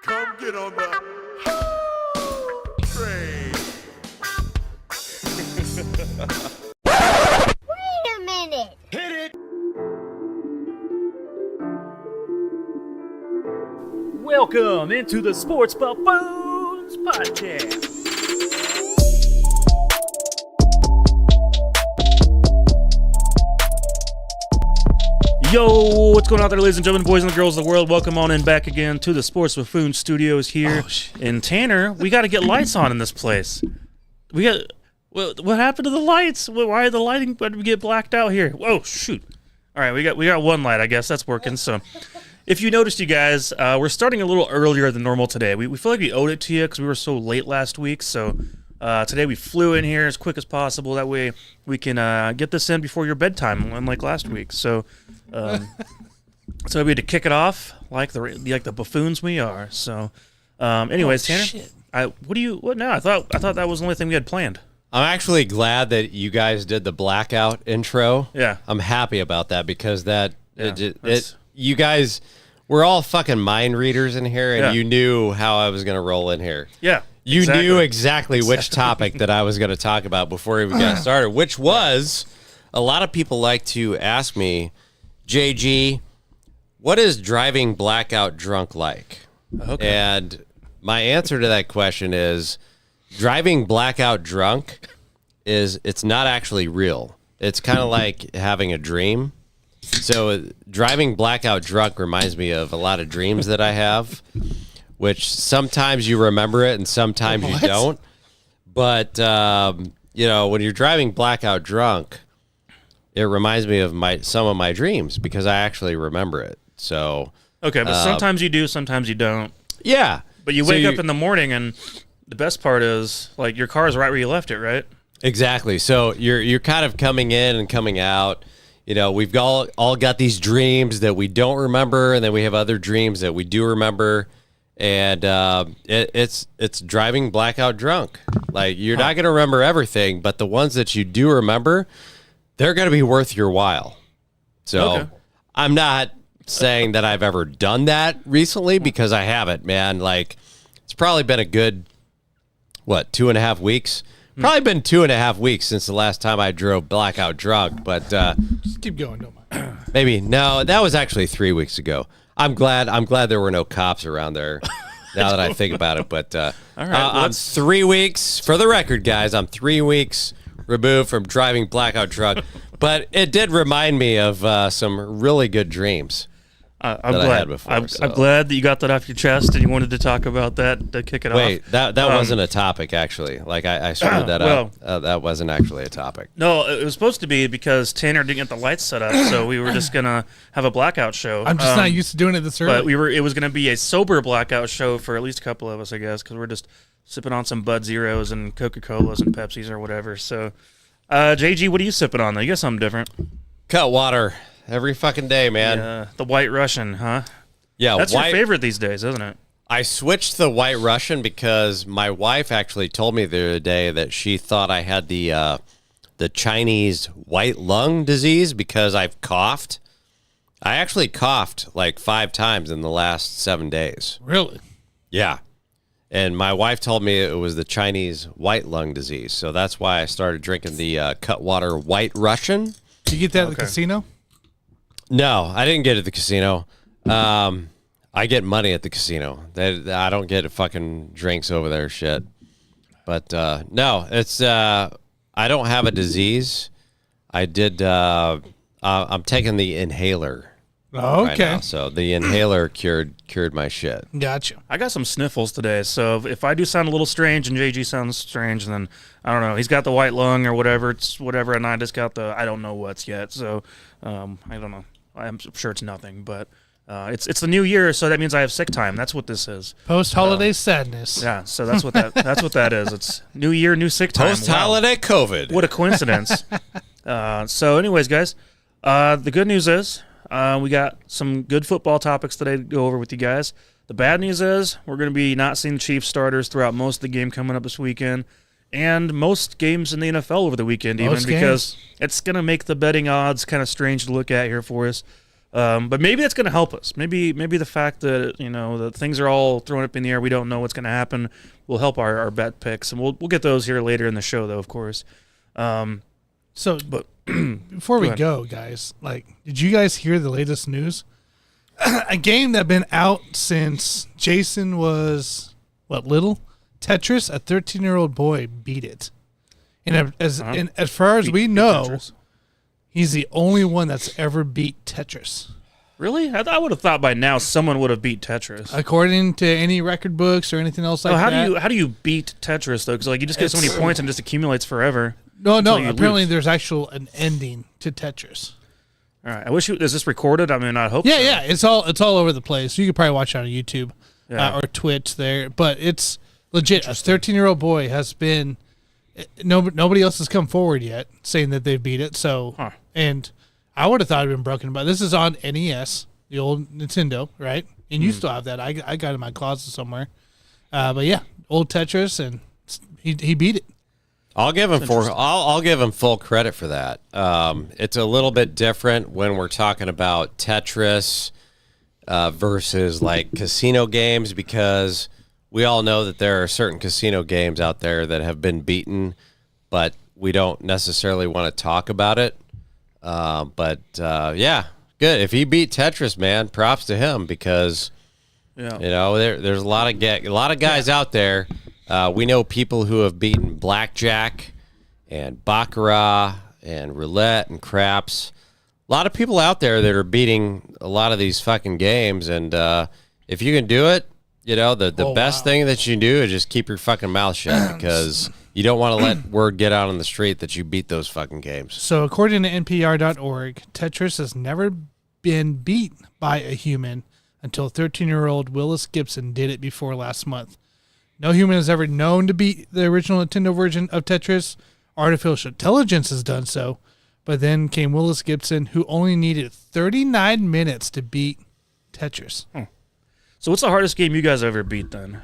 Come get on the train. Wait a minute. Hit it. Welcome into the Sports Buffoons podcast. Yo, what's going on there, ladies and gentlemen, boys and girls of the world? Welcome on in back again to the Sports Buffoons studios here in Tanner. We got to get lights on in this place. We got what happened to the lights? Why are the lighting? Why did we get blacked out here? Whoa, shoot! All right, we got one light. I guess that's working. So, if you noticed, you guys, we're starting a little earlier than normal today. We feel like we owed it to you because we were so late last week. So. Today we flew in here as quick as possible. That way we can get this in before your bedtime, unlike last week. So, so we had to kick it off like the buffoons we are. So, anyways, Tanner, shit. What now? I thought that was the only thing we had planned. I'm actually glad that you guys did the blackout intro. Yeah, I'm happy about that because that's- you guys were all fucking mind readers in here, and Yeah. you knew how I was gonna roll in here. Yeah. You exactly. knew exactly which topic that I was going to talk about before we got started, which was a lot of people like to ask me, JG, what is driving blackout drunk like? Okay. And my answer to that question is driving blackout drunk it's not actually real. It's kind of like having a dream. So driving blackout drunk reminds me of a lot of dreams that I have, which sometimes you remember it and sometimes you don't. But, when you're driving blackout drunk, it reminds me of some of my dreams because I actually remember it. So Okay, but sometimes you do, sometimes you don't. yeah. But you wake up in the morning, and the best part is, like, your car is right where you left it, right? Exactly. So you're kind of coming in and coming out. You know, we've all got these dreams that we don't remember, and then we have other dreams that we do remember. And it's driving blackout drunk. Like, you're not going to remember everything, but the ones that you do remember, they're going to be worth your while. So Okay. I'm not saying that I've ever done that recently because I haven't, man. Like, it's probably been a good, 2.5 weeks? Probably been 2.5 weeks since the last time I drove blackout drunk, but Just keep going, don't mind. maybe no, that was actually 3 weeks ago. I'm glad there were no cops around there. Now that I think about it, but All right, I'm 3 weeks for the record, guys. I'm 3 weeks removed from driving blackout drunk, but it did remind me of some really good dreams. I'm that I glad. had before, I'm so. glad that you got that off your chest and you wanted to talk about that to kick it Wait, off. that wasn't a topic actually. Like I screwed that up. That wasn't actually a topic. No, it was supposed to be because Tanner didn't get the lights set up, so we were just gonna have a blackout show. I'm just not used to doing it this early. But it was gonna be a sober blackout show for at least a couple of us, I guess, because we're just sipping on some Bud Zeros and Coca-Colas and Pepsis or whatever. So, JG, what are you sipping on though? You got something different? Cut water every fucking day, man. The White Russian, huh? Yeah, That's your favorite these days, isn't it? I switched to the White Russian because my wife actually told me the other day that she thought I had the Chinese white lung disease because I've coughed. I actually coughed like 5 times in the last 7 days. Really? Yeah. And my wife told me it was the Chinese white lung disease. So that's why I started drinking the Cutwater White Russian. Did you get that at the casino? No, I didn't get it at the casino. I get money at the casino. I don't get fucking drinks over there, shit. But no, it's I don't have a disease. I did. I'm taking the inhaler. Oh, Right okay. now, so the inhaler cured my shit. Gotcha. I got some sniffles today, so if I do sound a little strange and JG sounds strange, then I don't know. He's got the white lung or whatever, it's whatever, and I just got the I don't know what's yet. So I don't know. I'm sure it's nothing, but it's the new year, so that means I have sick time. That's what this is. Post-holiday sadness. Yeah, so that's what that is. It's new year, new sick time. Post-holiday COVID. What a coincidence. So anyways, guys, the good news is we got some good football topics today to go over with you guys. The bad news is we're going to be not seeing Chiefs starters throughout most of the game coming up this weekend. And most games in the NFL over the weekend, even because it's going to make the betting odds kind of strange to look at here for us. But maybe that's going to help us. Maybe the fact that that things are all thrown up in the air, we don't know what's going to happen, will help our bet picks, and we'll get those here later in the show, though, of course. But before we go, guys, did you guys hear the latest news? A game that been out since Jason was little. Tetris, a 13-year-old boy beat it, and as far as we know. Tetris. He's the only one that's ever beat Tetris. Really? I would have thought by now someone would have beat Tetris. According to any record books or anything else like that. How do you beat Tetris though? Because you just get so many points and it just accumulates forever. No. Apparently, there's an ending to Tetris. All right. Is this recorded? I mean, I hope. Yeah, so. yeah. It's all over the place. You could probably watch it on YouTube or Twitch there, but it's legit. A 13-year-old boy has been. Nobody else has come forward yet saying that they've beat it. So, and I would have thought it'd been broken, but this is on NES, the old Nintendo, right? And you still have that. I got it in my closet somewhere. But yeah, old Tetris, and he beat it. I'll give him I'll give him full credit for that. It's a little bit different when we're talking about Tetris versus casino games, because we all know that there are certain casino games out there that have been beaten, but we don't necessarily want to talk about it. Yeah, good. If he beat Tetris, man, props to him, because there's a lot of guys out there. We know people who have beaten blackjack and baccarat and roulette and craps. A lot of people out there that are beating a lot of these fucking games, and if you can do it, the best thing that you can do is just keep your fucking mouth shut, because you don't want to let word get out on the street that you beat those fucking games. So according to NPR.org, Tetris has never been beat by a human until 13-year-old Willis Gibson did it before last month. No human has ever known to beat the original Nintendo version of Tetris. Artificial intelligence has done so. But then came Willis Gibson, who only needed 39 minutes to beat Tetris. So what's the hardest game you guys ever beat then?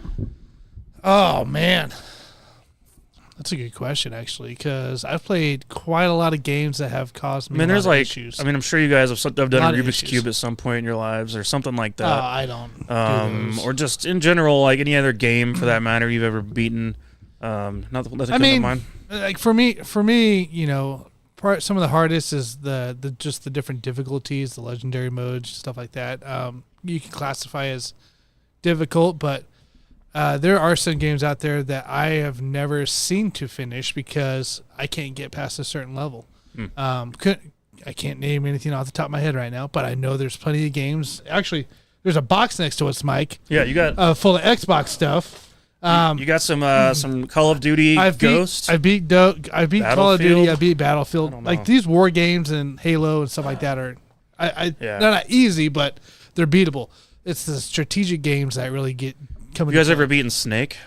Oh, man. That's a good question, actually, because I've played quite a lot of games that have caused me a lot of issues. I'm sure you guys have done a Rubik's Cube at some point in your lives or something like that. I don't do those. Or just in general, any other game for that matter you've ever beaten. Nothing comes to mind. For me, some of the hardest is the just the different difficulties, the legendary modes, stuff like that. You can classify as difficult, but there are some games out there that I have never seen to finish because I can't get past a certain level. I can't name anything off the top of my head right now, but I know there's plenty of games. Actually, there's a box next to us, Mike. Yeah, you got full of Xbox stuff. You got some Call of Duty Ghost. I beat Call of Duty. I beat Battlefield. These war games and Halo and stuff like that are, they're not easy, but they're beatable. It's the strategic games that really get coming. You guys ever beaten Snake?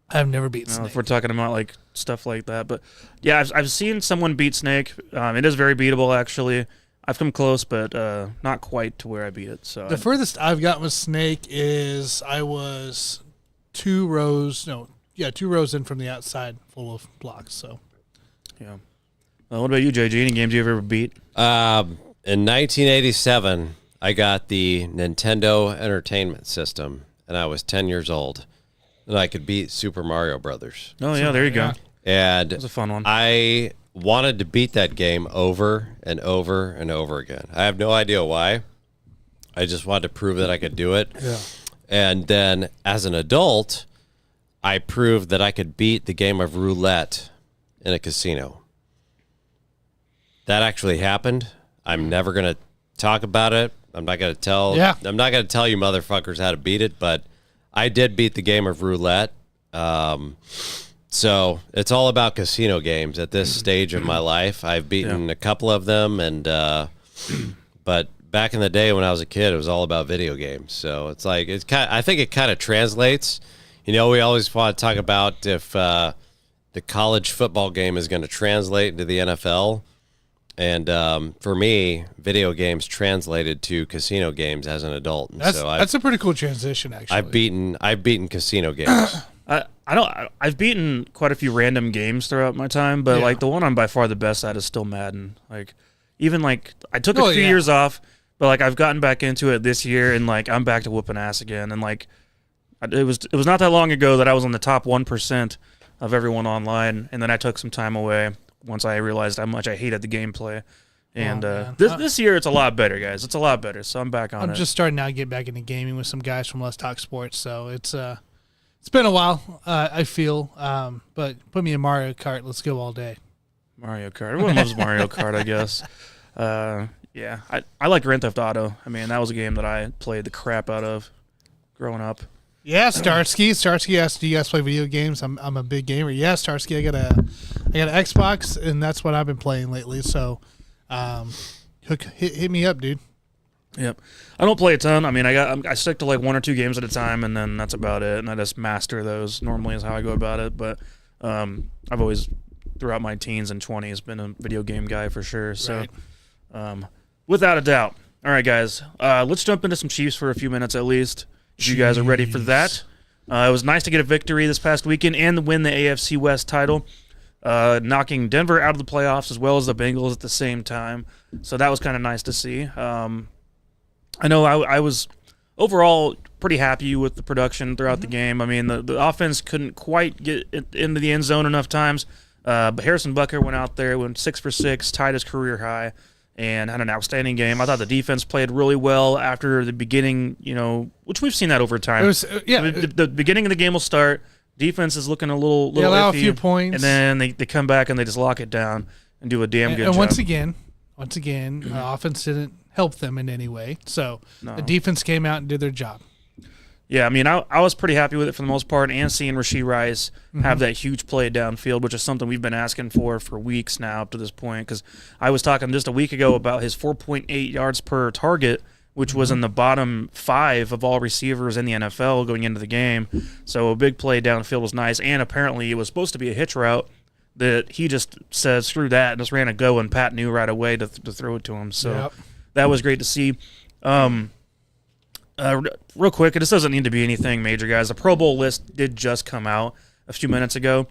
I've never beaten Snake. If we're talking about stuff like that, but yeah, I've seen someone beat Snake. It is very beatable, actually. I've come close, but not quite to where I beat it. So the furthest I've gotten with Snake is I was 2 rows in from the outside, full of blocks. So yeah. What about you, JG? Any games you ever beat? In 1987, I got the Nintendo Entertainment System, and I was 10 years old, and I could beat Super Mario Brothers. Oh, yeah, there you go. And it was a fun one. I wanted to beat that game over and over and over again. I have no idea why. I just wanted to prove that I could do it. Yeah. And then as an adult, I proved that I could beat the game of roulette in a casino. That actually happened. I'm never going to talk about it. I'm not going to tell you motherfuckers how to beat it, but I did beat the game of roulette. So it's all about casino games at this stage of my life. I've beaten a couple of them, and but back in the day when I was a kid, it was all about video games. So I think it kind of translates. We always want to talk about if the college football game is going to translate into the NFL. And for me, video games translated to casino games as an adult. And that's a pretty cool transition, actually. I've beaten casino games. I've beaten quite a few random games throughout my time, but the one I'm by far the best at is still Madden. I took a few years off, But like I've gotten back into it this year, and like I'm back to whooping ass again. And like it was not that long ago that I was on the top 1% of everyone online, and then I took some time away once I realized how much I hated the gameplay. And this year it's a lot better, guys. It's a lot better. So I'm back on it. I'm just starting now to get back into gaming with some guys from Let's Talk Sports. So it's been a while. I feel, but put me in Mario Kart. Let's go all day. Mario Kart. Everyone loves Mario Kart, I guess. Yeah, I like Grand Theft Auto. I mean, that was a game that I played the crap out of growing up. Yeah, Starsky. Starsky asked, "Do you guys play video games?" I'm a big gamer. Yeah, Starsky. I got an Xbox, and that's what I've been playing lately. So, hit me up, dude. Yep. I don't play a ton. I mean, I stick to like 1 or 2 games at a time, and then that's about it. And I just master those. Normally is how I go about it. But I've always, throughout my teens and 20s, been a video game guy for sure. So. Right. Without a doubt. All right, guys. Let's jump into some Chiefs for a few minutes at least. If you guys are ready for that. It was nice to get a victory this past weekend and win the AFC West title, knocking Denver out of the playoffs as well as the Bengals at the same time. So that was kind of nice to see. I know I was overall pretty happy with the production throughout the game. I mean, the offense couldn't quite get into the end zone enough times. But Harrison Butker went out there, went 6 for 6, tied his career high, and had an outstanding game. I thought the defense played really well after the beginning, which we've seen that over time. It was, the beginning of the game will start. Defense is looking a little they allow iffy, a few points, and then they come back and they just lock it down and do a damn good job. And once again, the offense didn't help them in any way. So the defense came out and did their job. Yeah, I mean, I was pretty happy with it for the most part, and seeing Rashee Rice have that huge play downfield, which is something we've been asking for weeks now up to this point, because I was talking just a week ago about his 4.8 yards per target, which was in the bottom 5 of all receivers in the NFL going into the game. So a big play downfield was nice, and apparently it was supposed to be a hitch route that he just said, screw that, and just ran a go, and Pat knew right away to throw it to him. So that was great to see. Real quick, this doesn't need to be anything major, guys. The Pro Bowl list did just come out a few minutes ago.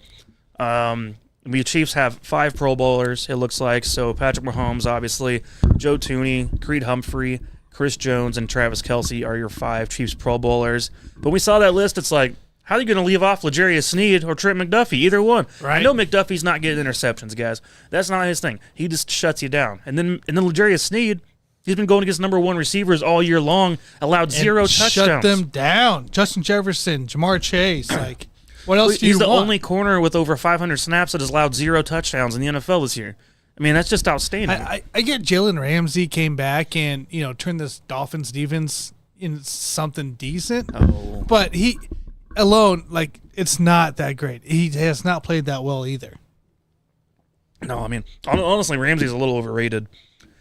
We Chiefs have 5 Pro Bowlers, it looks like. So Patrick Mahomes, obviously, Joe Tooney, Creed Humphrey, Chris Jones, and Travis Kelce are your 5 Chiefs Pro Bowlers. But we saw that list, it's like, how are you going to leave off L'Jarius Sneed or Trent McDuffie? Either one. Right. I know McDuffie's not getting interceptions, guys. That's not his thing. He just shuts you down. And then L'Jarius Sneed, he's been going against number 1 receivers all year long, allowed 0 touchdowns. Shut them down. Justin Jefferson, Jamar Chase, like, what else do you want? He's the only corner with over 500 snaps that has allowed 0 touchdowns in the NFL this year. I mean, that's just outstanding. I get Jalen Ramsey came back and, turned this Dolphins defense into something decent. Oh. But he alone, like, it's not that great. He has not played that well either. No, I mean, honestly, Ramsey's a little overrated.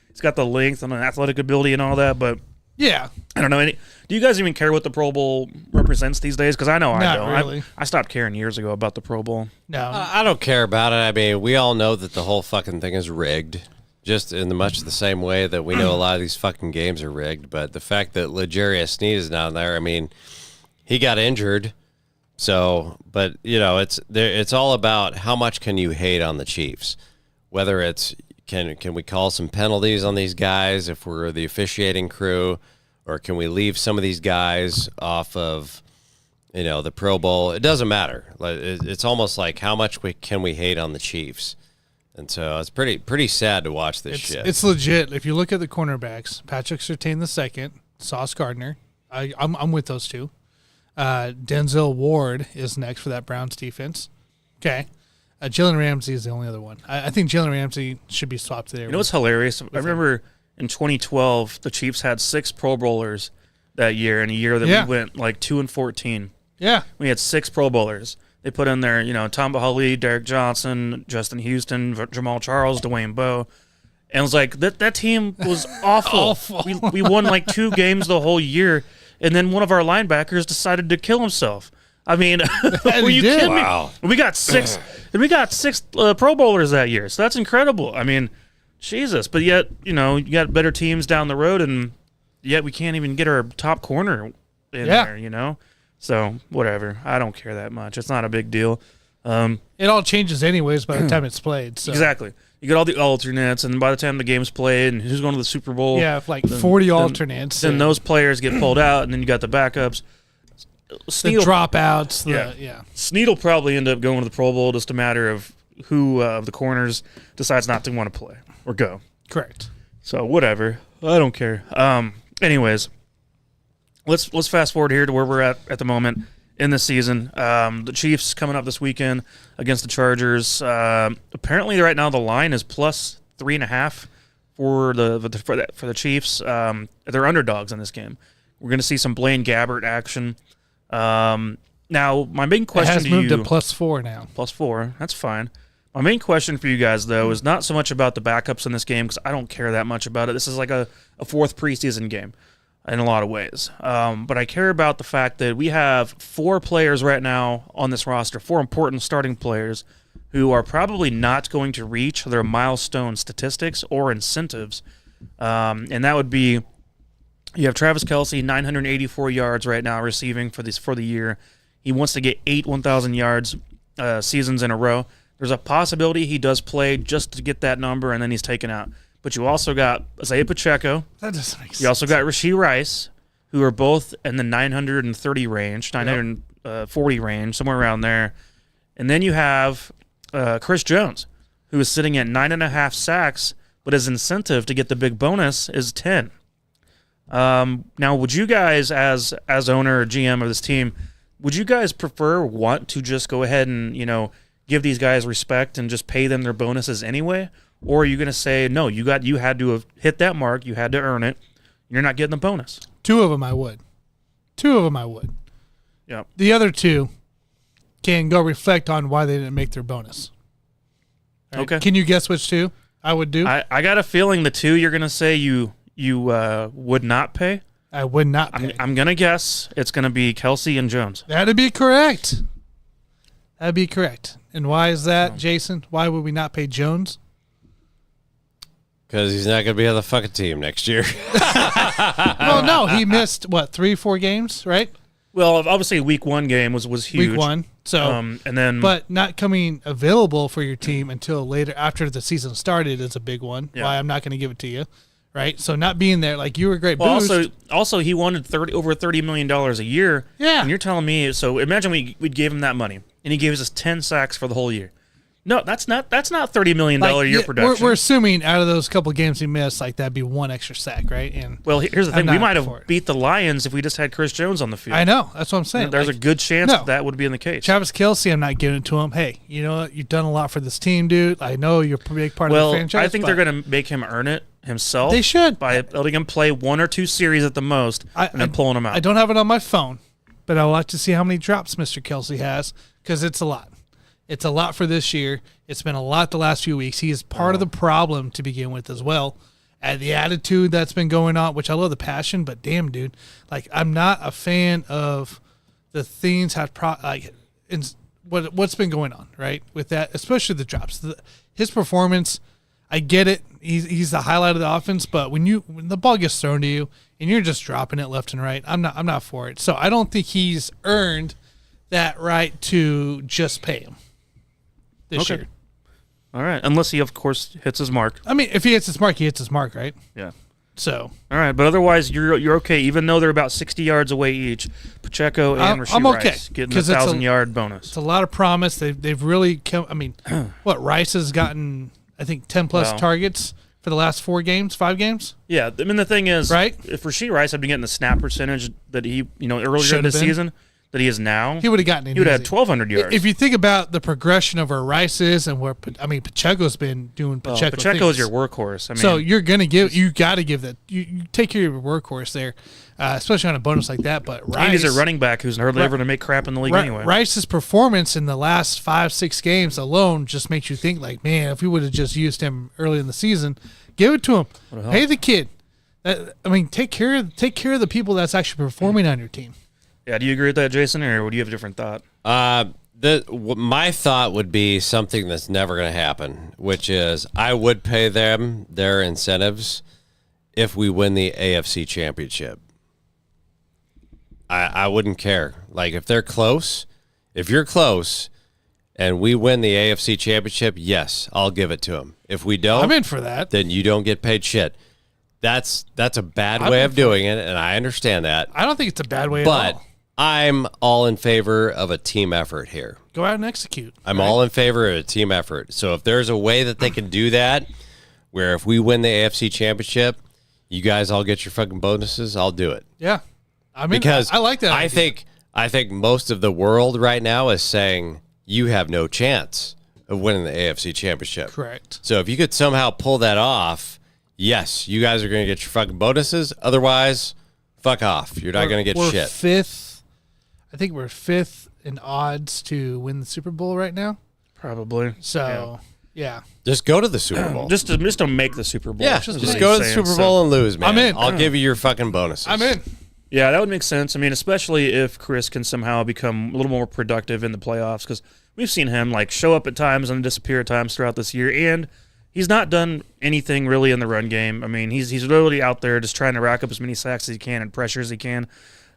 He's got the length and the athletic ability and all that, but yeah, I don't know. Do you guys even care what the Pro Bowl represents these days? Because I know I don't. Really. I stopped caring years ago about the Pro Bowl. No, I don't care about it. I mean, we all know that the whole fucking thing is rigged, just in much the same way that we know a lot of these fucking games are rigged. But the fact that L'Jarius Sneed is down there, I mean, he got injured. So, but it's all about how much can you hate on the Chiefs, whether it's can we call some penalties on these guys if we're the officiating crew, or can we leave some of these guys off of the Pro Bowl? It doesn't matter. It's almost like how much can we hate on the Chiefs, and so it's pretty sad to watch this shit. It's legit. If you look at the cornerbacks, Patrick Surtain II, Sauce Gardner, I'm with those two. Denzel Ward is next for that Browns defense. Okay. Jalen Ramsey is the only other one. I think Jalen Ramsey should be swapped there. You know what's hilarious? I remember in 2012, the Chiefs had 6 Pro Bowlers that year, in a year that we went like 2-14. Yeah. We had 6 Pro Bowlers. They put in there, Tom Bahali, Derek Johnson, Justin Houston, Jamal Charles, Dwayne Bowe. And it was like, that team was awful. We won like 2 games the whole year, and then one of our linebackers decided to kill himself. I mean, were you kidding me? Wow. We got 6 Pro Bowlers that year, so that's incredible. I mean, Jesus. But yet, you got better teams down the road, and yet we can't even get our top corner in there, So, whatever. I don't care that much. It's not a big deal. It all changes anyways by the time it's played. So. Exactly. you get all the alternates, and by the time the game's played and who's going to the Super Bowl, Yeah, like 40 alternates. then those players get pulled out, and then you got the backups. the Snead dropouts. yeah. Snead will probably end up going to the Pro Bowl, just a matter of who of the corners decides not to want to play or go. Correct. So whatever, I don't care. Anyways, let's fast forward here to where we're at the moment in the season. The Chiefs coming up this weekend against the Chargers. Apparently, right now the line is plus 3.5 for the Chiefs. They're underdogs in this game. We're going to see some Blaine Gabbert action. Now, my main question it has to moved you, to +4 now. +4. That's fine. My main question for you guys, though, is not so much about the backups in this game because I don't care that much about it. This is like a fourth preseason game in a lot of ways. But I care about the fact that we have 4 players right now on this roster, 4 important starting players who are probably not going to reach their milestone statistics or incentives. And that would be, you have Travis Kelce, 984 yards right now receiving for the year. He wants to get 8 1,000 yards seasons in a row. There's a possibility he does play just to get that number, and then he's taken out. But you also got Isaiah Pacheco. That doesn't make sense. You also got Rashee Rice, who are both in the 930 range, 940 range, somewhere around there. And then you have Chris Jones, who is sitting at 9.5 sacks, but his incentive to get the big bonus is 10. Now, would you guys, as owner or GM of this team, would you guys want to just go ahead and, give these guys respect and just pay them their bonuses anyway? Or are you going to say, no, you had to have hit that mark, you had to earn it, you're not getting the bonus? 2 of them I would. 2 of them I would. Yeah. The other 2 can go reflect on why they didn't make their bonus. All right? Okay. Can you guess which 2 I would do? I got a feeling the 2 you're going to say you would not pay. I would not pay. I'm going to guess it's going to be Kelce and Jones. That'd be correct. That'd be correct. And why is that, Jason? Why would we not pay Jones? Because he's not going to be on the fucking team next year. Well, no, he missed 3-4 games, right? Well, obviously, week 1 game was huge. Week 1. So, and then, but not coming available for your team until later after the season started is a big one. Yeah. Why I'm not going to give it to you, right? So not being there, like you were a great well, boost. also he wanted over $30 million a year. Yeah. And you're telling me, so imagine we gave him that money, and he gave us 10 sacks for the whole year. No, that's not $30 million a year production. We're assuming out of those couple games he missed, like that'd be 1 extra sack, right? And well, here's the thing: I'm we not might for have it. beat the Lions if we just had Chris Jones on the field. I know, that's what I'm saying. There's Like, a good chance no. that would be in the case. Travis Kelce, I'm not giving it to him. Hey, you know what? You've done a lot for this team, dude. I know you're a big part of the franchise. I think they're going to make him earn it himself. They should. By letting him play 1 or 2 series at the most, and then pulling him out. I don't have it on my phone, but I would like to see how many drops Mr. Kelce has because it's a lot. It's a lot for this year. It's been a lot the last few weeks. He is part of the problem to begin with as well. And the attitude that's been going on, which I love the passion, but damn, dude, like I'm not a fan of the things what's been going on, right? With that, especially the drops. His performance, I get it. He's the highlight of the offense, but when the ball gets thrown to you and you're just dropping it left and right, I'm not for it. So I don't think he's earned that right to just pay him this year. All right, unless he, of course, hits his mark. I mean, if he hits his mark, he hits his mark, right? Yeah. So. All right, but otherwise, you're okay, even though they're about 60 yards away each. Pacheco and Rashee I'm okay, Rice getting a 1,000-yard bonus. It's a lot of promise. They've really come. I mean, Rice has gotten, I think, 10-plus targets for the last 5 games? Yeah, I mean, the thing is, right? If Rashee Rice had been getting the snap percentage that he, earlier in the season, that he is now, he would have gotten it. He would have had 1,200 yards. If you think about the progression of where Rice is and Pacheco's been doing Pacheco Pacheco's your workhorse. I mean, so you got to give that. You take care of your workhorse there, especially on a bonus like that. But Rice, and he's a running back who's hardly ever to make crap in the league anyway. Rice's performance in the last 5-6 games alone just makes you think like, man, if we would have just used him early in the season, give it to him, pay the kid. Take care of the people that's actually performing on your team. Yeah, do you agree with that, Jason, or would you have a different thought? My thought would be something that's never going to happen, which is I would pay them their incentives if we win the AFC Championship. I wouldn't care. Like, if they're close, if you're close, and we win the AFC Championship, yes, I'll give it to him. If we don't, I'm in for that. then you don't get paid shit. That's a bad way of doing it, and I understand that. I don't think it's a bad way at But all. I'm all in favor of a team effort here. Go out and execute. I'm all in favor of a team effort. So if there's a way that they can do that, where if we win the AFC Championship, you guys all get your fucking bonuses, I'll do it. Yeah. I mean, Because I like that idea. I think most of the world right now is saying you have no chance of winning the AFC Championship. Correct. So if you could somehow pull that off, yes, you guys are going to get your fucking bonuses. Otherwise, fuck off. You're not going to get we're shit. Fifth. I think we're fifth in odds to win the Super Bowl right now. Probably. So, yeah. Just go to the Super Bowl. Just to make the Super Bowl. Yeah, is just what go he's to the saying, Super so- Bowl and lose, man. I'm in. I'll give you your fucking bonuses. I'm in. Yeah, that would make sense. I mean, especially if Chris can somehow become a little more productive in the playoffs, because we've seen him like show up at times and disappear at times throughout this year, and he's not done anything really in the run game. I mean, he's literally out there just trying to rack up as many sacks as he can and pressure as he can,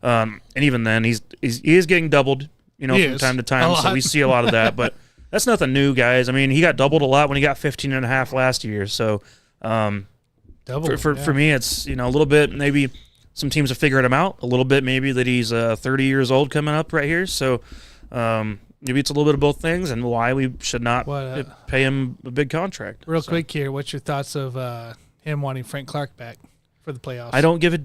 and even then, he is getting doubled, from time to time. So we see a lot of that, but that's nothing new, guys. I mean, he got doubled a lot when he got 15.5 last year. So Double. for me, it's a little bit maybe. Some teams have figured him out a little bit, maybe that he's 30 years old coming up right here. So maybe it's a little bit of both things and why we should not pay him a big contract. Real quick here, what's your thoughts of him wanting Frank Clark back for the playoffs? I don't give a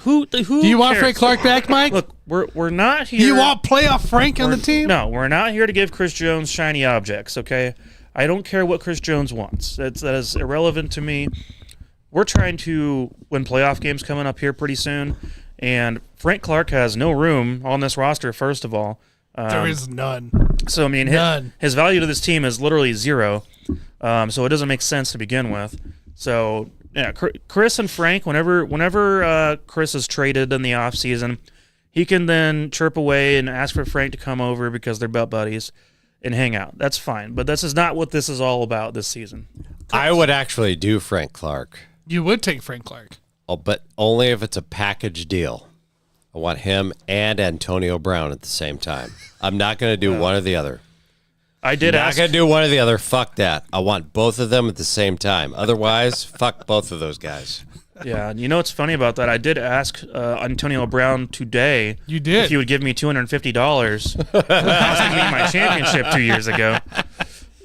who. Do you want cares? Frank Clark back, Mike? Look, we're not here. Do you want playoff Frank on the team? No, we're not here to give Chris Jones shiny objects. Okay, I don't care what Chris Jones wants. That is irrelevant to me. We're trying to win playoff games coming up here pretty soon, and Frank Clark has no room on this roster, first of all. There is none. So, I mean, his value to this team is literally zero, so it doesn't make sense to begin with. So, yeah, Chris and Frank, whenever Chris is traded in the offseason, he can then chirp away and ask for Frank to come over because they're butt buddies and hang out. That's fine, but this is not what this is all about this season. I would actually do Frank Clark. You would take Frank Clark. Oh, but only if it's a package deal. I want him and Antonio Brown at the same time. I'm not going to do one or the other. I did Not ask. going to do one or the other. Fuck that. I want both of them at the same time. Otherwise, fuck both of those guys. Yeah, you know what's funny about that? I did ask Antonio Brown today. You did. If he would give me $250 for costing me my championship 2 years ago.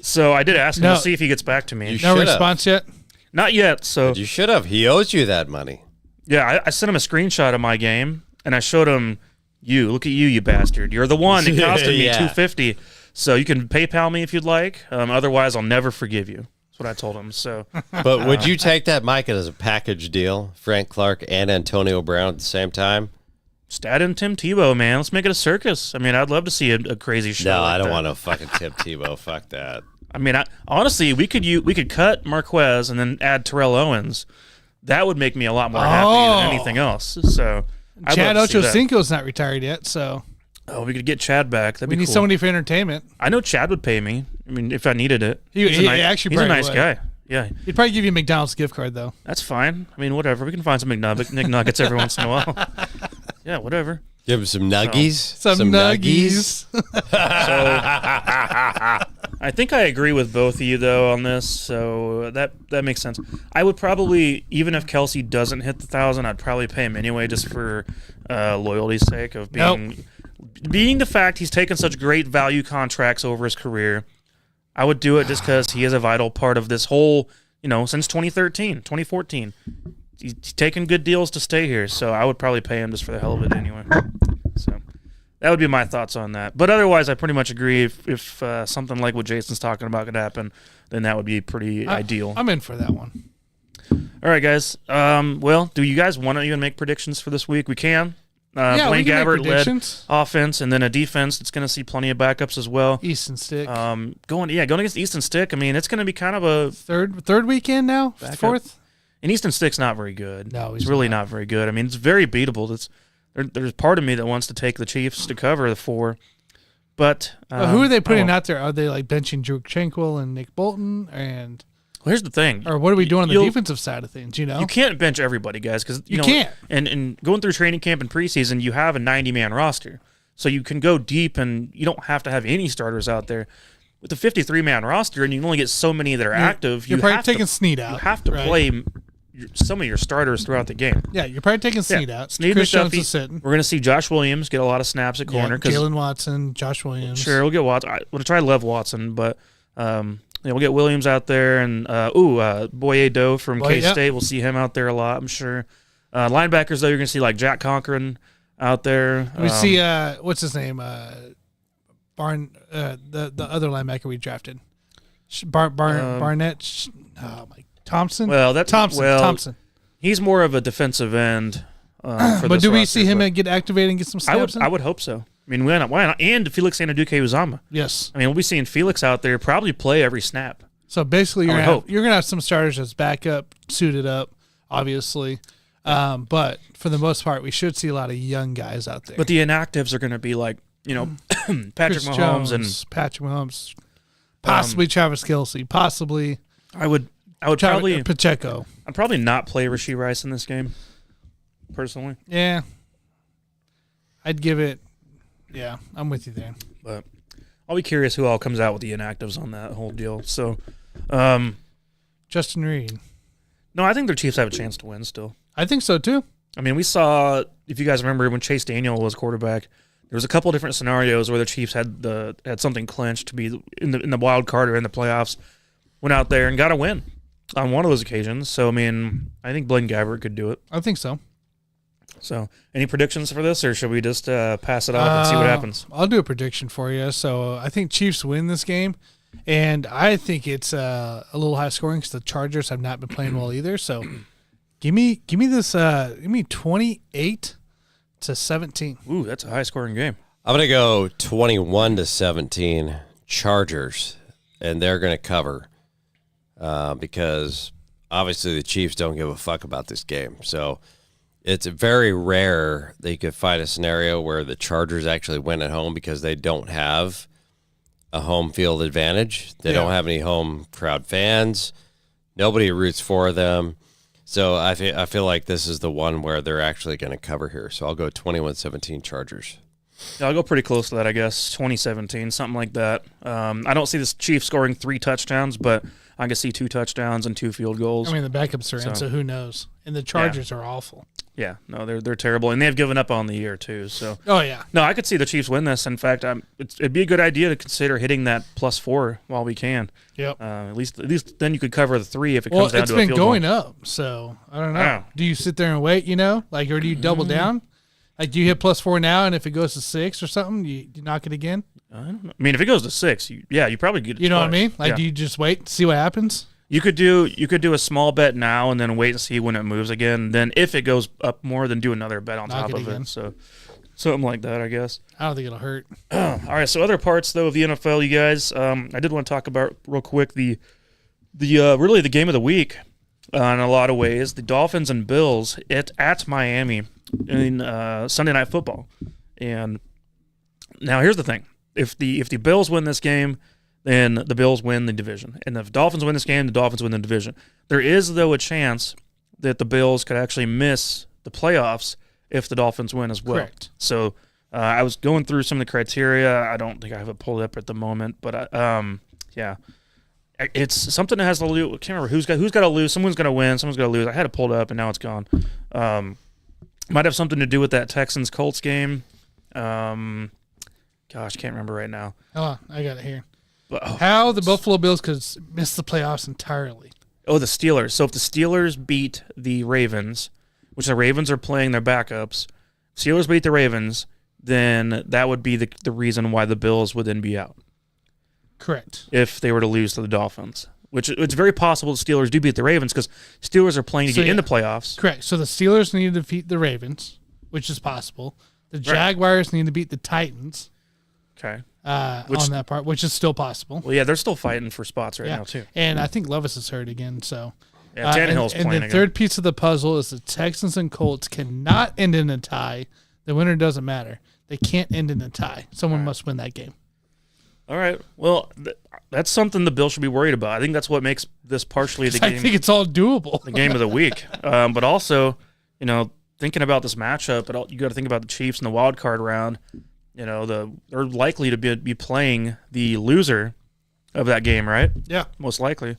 So I did ask him No. to see if he gets back to me. You No should've. response yet? Not yet. So You should have. He owes you that money. yeah, I sent him a screenshot of my game, and I showed him you. Look at you, you bastard. You're the one that costed me Yeah. $250. So you can PayPal me if you'd like. Otherwise, I'll never forgive you. That's what I told him. So But would you take that, Mike, as a package deal? Frank Clark and Antonio Brown at the same time? just add in Tim Tebow, man. Let's make it a circus. I mean, I'd love to see a crazy show. No, like I don't that. want no fucking Tim Tebow. Fuck that. I mean, honestly, we could cut Marquez and then add Terrell Owens. That would make me a lot more happy than anything else. So I'd Chad love to see that. Ochocinco's not retired yet, so Oh, we could get Chad back. That'd we be need cool. somebody for entertainment. I know Chad would pay me. I mean, if I needed it. He He's a actually he's a probably nice would. guy. Yeah, He'd probably give you a McDonald's gift card, though. that's fine. I mean, whatever. We can find some McNuggets every once in a while. Yeah, whatever. Give him some nuggies. Some nuggies. I think I agree with both of you though on this, so that makes sense. I would probably, even if Kelsey doesn't hit the 1,000, I'd probably pay him anyway, just for loyalty's sake of being the fact he's taken such great value contracts over his career. I would do it just because he is a vital part of this whole, since 2013, 2014. He's taken good deals to stay here, so I would probably pay him just for the hell of it anyway. So that would be my thoughts on that. But otherwise, I pretty much agree. If something like what Jason's talking about could happen, then that would be pretty ideal. I'm in for that one. All right, guys. Well, do you guys want to even make predictions for this week? We can. Yeah, we Blaine can make Gabbert led predictions. offense, and then a defense that's going to see plenty of backups as well. Easton Stick. Going against Easton Stick. I mean, it's going to be kind of a Third weekend now? Backup. Fourth? And Easton Stick's not very good. No, he's it's really not very good. I mean, it's very beatable. There's part of me that wants to take the Chiefs to cover the 4, but Who are they putting out there? Are they like benching Drew Schenkel and Nick Bolton, and Well, here's the thing. or what are we doing on the defensive side of things? You can't bench everybody, guys, because You can't. And going through training camp and preseason, you have a 90-man roster. So you can go deep, and you don't have to have any starters out there. With the 53-man roster, and you can only get so many that are active, You're probably taking Snead out. You have to play some of your starters throughout the game. Yeah, you're probably taking Snead out. Snead, Chris McDuffie, Jones is sitting. We're going to see Josh Williams get a lot of snaps at corner. Jalen Watson, Josh Williams. Sure, we'll get Watson. I love Watson, but we'll get Williams out there. And, Boye Doe from K-State. We'll see him out there a lot, I'm sure. Linebackers, though, you're going to see, like, Jack Cochran out there. We see, what's his name? The other linebacker we drafted. Barnett. Thompson? Well, that's Thompson. He's more of a defensive end. But do we see him get activated and get some snaps? I would hope so. I mean, why not? And Felix Anaduke-Uzama. Yes. I mean, we'll be seeing Felix out there probably play every snap. So basically, you're gonna have some starters that's backup, suited up, obviously. But for the most part, we should see a lot of young guys out there. But the inactives are going to be like, Patrick Chris Mahomes Jones, Patrick Mahomes, possibly Travis Kelce, possibly. I would probably Pacheco. I'd probably not play Rashee Rice in this game, personally. Yeah, I'd give it. Yeah, I'm with you there. But I'll be curious who all comes out with the inactives on that whole deal. So, Justin Reed. No, I think the Chiefs have a chance to win still. I think so too. I mean, we saw, if you guys remember, when Chase Daniel was quarterback, there was a couple different scenarios where the Chiefs had something clinched to be in the wild card or in the playoffs. Went out there and got a win on one of those occasions. So, I mean, I think Blaine Gabbert could do it. I think so. So, any predictions for this, or should we just pass it off and see what happens? I'll do a prediction for you. So, I think Chiefs win this game, and I think it's a little high scoring because the Chargers have not been playing well either. So, give me this. Give me 28-17. Ooh, that's a high scoring game. I'm gonna go 21-17 Chargers, and they're gonna cover because obviously the Chiefs don't give a fuck about this game. So. It's very rare that you could find a scenario where the Chargers actually win at home because they don't have a home field advantage. They don't have any home crowd fans. Nobody roots for them. So I feel like this is the one where they're actually going to cover here. So I'll go 21-17 Chargers. Yeah, I'll go pretty close to that, I guess. 2017, something like that. I don't see this Chiefs scoring 3 touchdowns, but I can see 2 touchdowns and 2 field goals. I mean, the backups are in, so who knows? And the Chargers are awful. Yeah, no, they're terrible, and they've given up on the year too. So, oh yeah, no, I could see the Chiefs win this. In fact, it'd be a good idea to consider hitting that +4 while we can. Yep. At least then you could cover the 3 if it comes down to a field goal. Well, it's been going up, so I don't know. Do you sit there and wait? Or do you double down? Like, do you hit +4 now, and if it goes to 6 or something, you knock it again? I don't know. I mean, if it goes to 6, you probably get it. You know what I mean? Like, do you just wait to see what happens? You could do a small bet now and then wait and see when it moves again. Then if it goes up more, then do another bet on top of it. So something like that, I guess. I don't think it'll hurt. All right. So other parts though of the NFL, you guys, I did want to talk about real quick the really the game of the week in a lot of ways. The Dolphins and Bills at Miami in Sunday Night Football. And now here's the thing: if the Bills win this game, then the Bills win the division. And if the Dolphins win this game, the Dolphins win the division. There is, though, a chance that the Bills could actually miss the playoffs if the Dolphins win as well. Correct. So I was going through some of the criteria. I don't think I have it pulled up at the moment. But, yeah. It's something that has to lose. I can't remember who's got to lose. Someone's going to win. Someone's got to lose. I had it pulled up, and now it's gone. Might have something to do with that Texans-Colts game. Gosh, can't remember right now. Oh, I got it here. How the Buffalo Bills could miss the playoffs entirely. Oh, the Steelers. So if the Steelers beat the Ravens, which the Ravens are playing their backups, Steelers beat the Ravens, then that would be the reason why the Bills would then be out. Correct. If they were to lose to the Dolphins, which it's very possible the Steelers do beat the Ravens because Steelers are playing to get in the playoffs. Correct. So the Steelers need to defeat the Ravens, which is possible. The Jaguars need to beat the Titans. Okay. On that part, which is still possible. Well, yeah, they're still fighting for spots right now, too. And I think Levis is hurt again, so. Yeah, Tannehill's playing again. And the third piece of the puzzle is the Texans and Colts cannot end in a tie. The winner doesn't matter. They can't end in a tie. Someone must win that game. All right. Well, that's something the Bills should be worried about. I think that's what makes this partially the game. I think it's all doable. The game of the week. But also, thinking about this matchup, you got to think about the Chiefs in the wild card round. they're likely to be playing the loser of that game, right? Yeah. Most likely.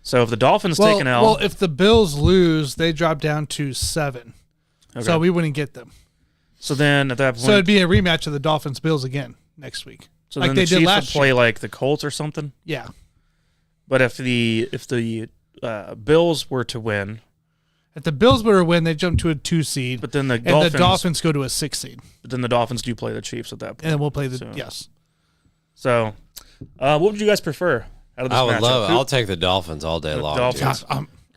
So if the Dolphins take an L. Well, if the Bills lose, they drop down to 7. Okay. So we wouldn't get them. So then at that point. So it'd be a rematch of the Dolphins-Bills again next week. So like then they the did Chiefs last would play year. like the Colts or something? Yeah. But if the Bills were to win. If the Bills were to win, they jump to a 2 seed. But then the Dolphins go to a 6 seed. But then the Dolphins do play the Chiefs at that point. And then we'll play yes. So what would you guys prefer out of this matchup? I'll take the Dolphins all day long. Dolphins.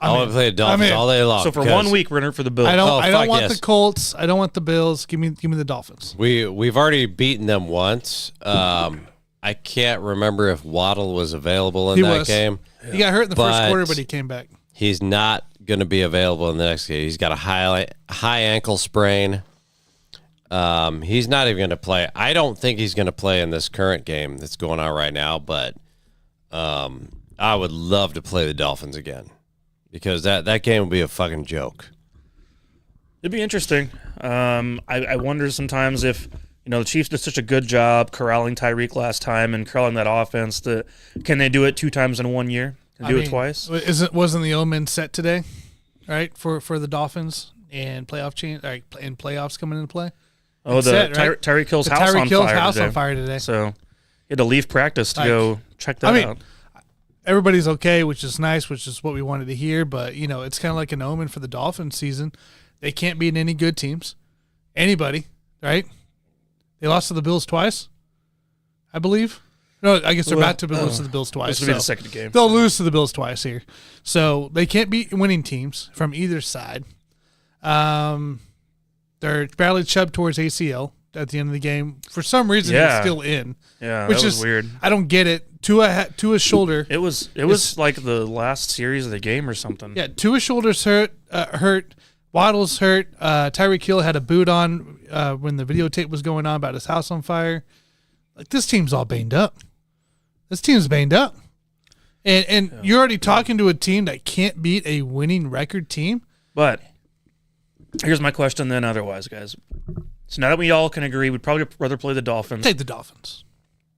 I want to play the Dolphins all day long. So for 1 week, we're in it for the Bills. I don't fuck want yes. the Colts. I don't want the Bills. Give me the Dolphins. We've already beaten them once. I can't remember if Waddle was available in that game. He got hurt in the first quarter, but he came back. He's not going to be available in the next game. He's got a high ankle sprain. He's not even going to play. I don't think he's going to play in this current game that's going on right now, but I would love to play the Dolphins again because that game would be a fucking joke. It'd be interesting. I wonder sometimes if the Chiefs did such a good job corralling Tyreek last time and corralling that offense. Can they do it 2 times in 1 year? Can they do it twice? Wasn't the omen set today, right? For the Dolphins and playoffs coming into play. Oh, Tyreek Hill's house on fire today. So he had to leave practice to go check that out. Everybody's okay, which is nice, which is what we wanted to hear. But it's kind of like an omen for the Dolphins season. They can't beat any good teams, anybody, right? They lost to the Bills twice, I believe. No, I guess they're about to lose to the Bills twice. This will be the second game. They'll lose to the Bills twice here. So they can't beat winning teams from either side. They're Bradley Chubb towards ACL at the end of the game. For some reason, he's still in. Yeah, which that was is weird. I don't get it. Tua's shoulder. It was like the last series of the game or something. Yeah, Tua's shoulder's hurt. Waddle's hurt. Tyreek Hill had a boot on when the videotape was going on about his house on fire. Like, this team's all banged up. And you're already talking to a team that can't beat a winning record team. But here's my question then otherwise, guys. So now that we all can agree, we'd probably rather play the Dolphins. Take the Dolphins.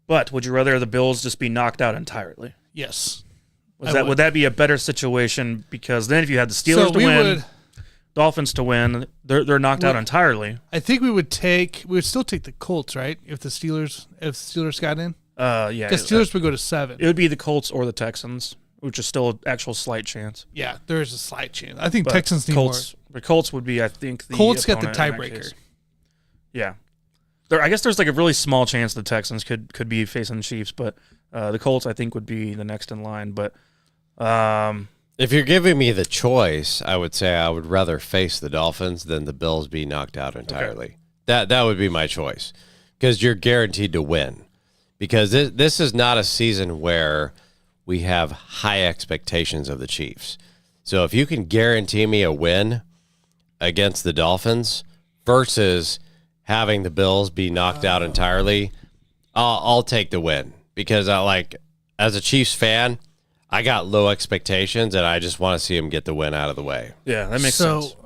But would you rather the Bills just be knocked out entirely? Yes. Would that be a better situation? Because then if you had the Steelers to win, Dolphins to win, they're knocked out entirely. I think we would still take the Colts, right? If the Steelers got in? Yeah. Because Steelers would go to 7. It would be the Colts or the Texans, which is still an actual slight chance. Yeah, there is a slight chance. I think Texans need more. The Colts would be, I think, the Colts got the opponent in that tiebreaker. case. Yeah. I guess there's like a really small chance the Texans could be facing the Chiefs, but the Colts, I think, would be the next in line. But if you're giving me the choice, I would say I would rather face the Dolphins than the Bills be knocked out entirely. Okay. That would be my choice because you're guaranteed to win. Because this is not a season where we have high expectations of the Chiefs. So if you can guarantee me a win against the Dolphins versus having the Bills be knocked out entirely, I'll take the win because as a Chiefs fan, I got low expectations and I just want to see them get the win out of the way. Yeah, that makes sense.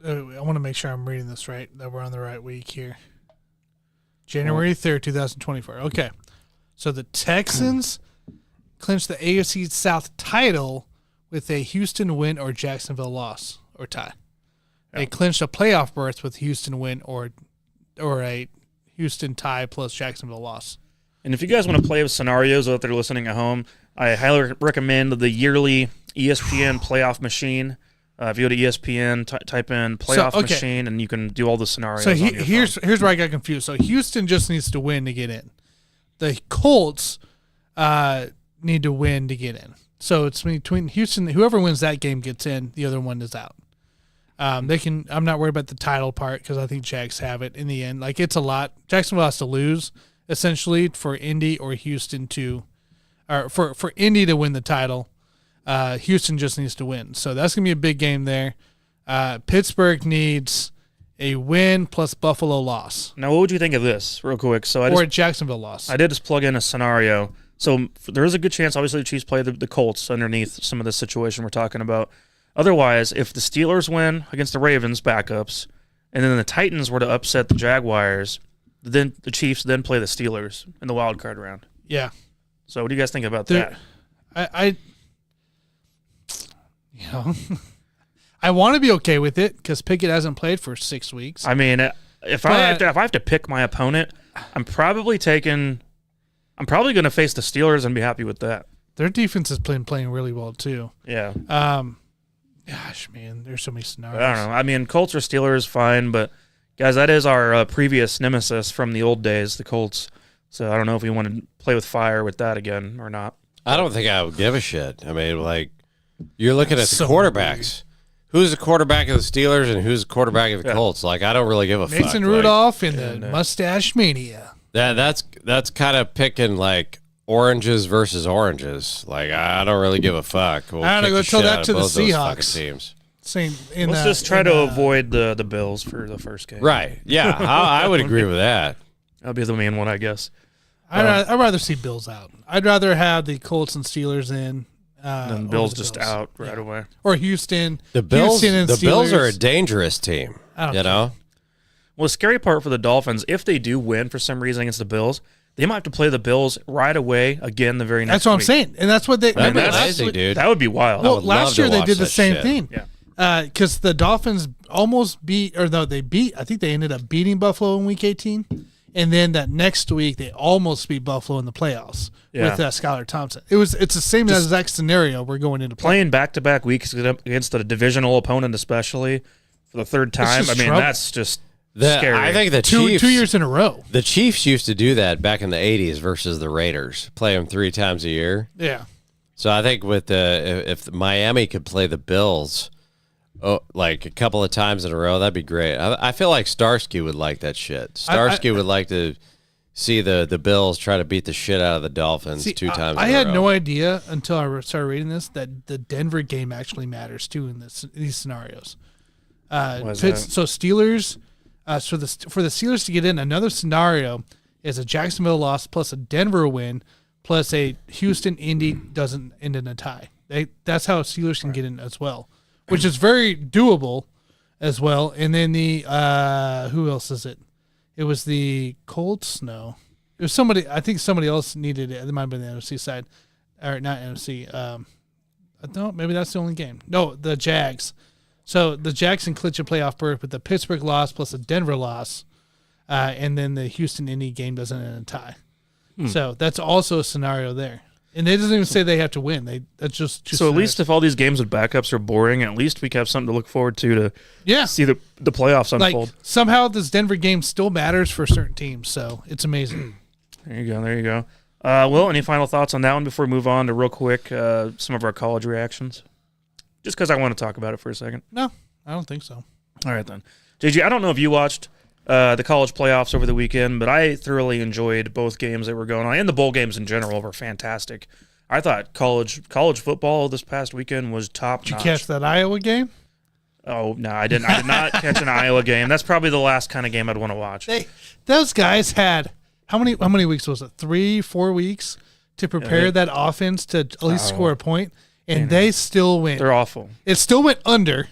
I want to make sure I'm reading this right, that we're on the right week here. January 3rd, 2024. Okay. So the Texans clinched the AFC South title with a Houston win or Jacksonville loss or tie. Yeah. They clinched a playoff berth with Houston win or a Houston tie plus Jacksonville loss. And if you guys want to play with scenarios out there listening at home, I highly recommend the yearly ESPN playoff machine. If you go to ESPN, type in playoff machine, and you can do all the scenarios. So here's where I got confused. So Houston just needs to win to get in. The Colts need to win to get in. So it's between Houston. Whoever wins that game gets in. The other one is out. They can. I'm not worried about the title part because I think Jags have it in the end. Like, it's a lot. Jacksonville has to lose essentially for Indy or Houston to, or for Indy to win the title. Houston just needs to win. So that's gonna be a big game there. Pittsburgh needs a win plus Buffalo loss. Now, what would you think of this, real quick? Or a Jacksonville loss. I did just plug in a scenario. So there is a good chance, obviously, the Chiefs play the Colts underneath some of the situation we're talking about. Otherwise, if the Steelers win against the Ravens backups, and then the Titans were to upset the Jaguars, Then the Chiefs then play the Steelers in the wild card round. Yeah. So what do you guys think about that? You know, I want to be okay with it because Pickett hasn't played for 6 weeks. I mean, if I have to pick my opponent, I'm probably going to face the Steelers and be happy with that. Their defense has been playing really well too. Yeah. Gosh, man, there's so many scenarios. I don't know. I mean, Colts or Steelers, fine, but guys, that is our previous nemesis from the old days, the Colts. So I don't know if we want to play with fire with that again or not. I don't think I would give a shit. I mean, like, you're looking at the quarterbacks. Who's the quarterback of the Steelers and who's the quarterback of the Colts? Like, I don't really give a fuck. Mason Rudolph and the Mustache Mania. That's kind of picking, like, oranges versus oranges. Like, I don't really give a fuck. We'll I don't know. Go tell that to the Seahawks teams. Let's just try to avoid the Bills for the first game. Right. Yeah, I would agree with that. That'll be the main one, I guess. I'd rather see Bills out. I'd rather have the Colts and Steelers in. Then Bills just out right away. Or Houston. The Bills. Houston and the Steelers. Bills are a dangerous team. You know. Well, the scary part for the Dolphins, if they do win for some reason against the Bills, they might have to play the Bills right away again the very next week. That's what I'm saying, and that's what they. That'd be amazing, dude. That would be wild. Well, last year they did the same thing. Yeah. Because the Dolphins almost beat, or no, they beat. I think they ended up beating Buffalo in Week 18, and then that next week they almost beat Buffalo in the playoffs with Skylar Thompson. It's the same exact scenario we're going into playing back-to-back weeks against a divisional opponent, especially for the third time. I mean, that's just scary. I think the Chiefs 2 years in a row. The Chiefs used to do that back in the '80s versus the Raiders, play them 3 times a year. Yeah. So I think with if Miami could play the Bills. Oh, like a couple of times in a row, that'd be great. I feel like Starsky would like that shit. Starsky would like to see the Bills try to beat the shit out of the Dolphins 2 times in a row. I had no idea until I started reading this that the Denver game actually matters too in these scenarios. So Steelers, for the Steelers to get in, another scenario is a Jacksonville loss plus a Denver win plus a Houston-Indy doesn't end in a tie. That's how Steelers can get in as well. Which is very doable as well. And then the who else is it? It was the Colts? No. It was somebody. I think somebody else needed it. It might have been the NFC side. Or not NFC. I don't. Maybe that's the only game. No, the Jags. So the Jags can clinch a playoff berth with the Pittsburgh loss plus a Denver loss. And then the Houston-Indy game doesn't end in a tie. So that's also a scenario there. And they doesn't even say they have to win. That's just so. At least if all these games with backups are boring, at least we have something to look forward to see the playoffs unfold. Like, somehow this Denver game still matters for certain teams, so it's amazing. There you go. Will, any final thoughts on that one before we move on to real quick some of our college reactions? Just because I want to talk about it for a second. No, I don't think so. All right then, JG. I don't know if you watched the college playoffs over the weekend, but I thoroughly enjoyed both games that were going on, and the bowl games in general were fantastic. I thought college football this past weekend was top notch. Did you catch that Iowa game? Oh no, I didn't. I did not catch an Iowa game. That's probably the last kind of game I'd want to watch. Those guys had how many weeks was it? 3-4 weeks to prepare that offense to at least score a point, and they still win. They're awful. It still went under.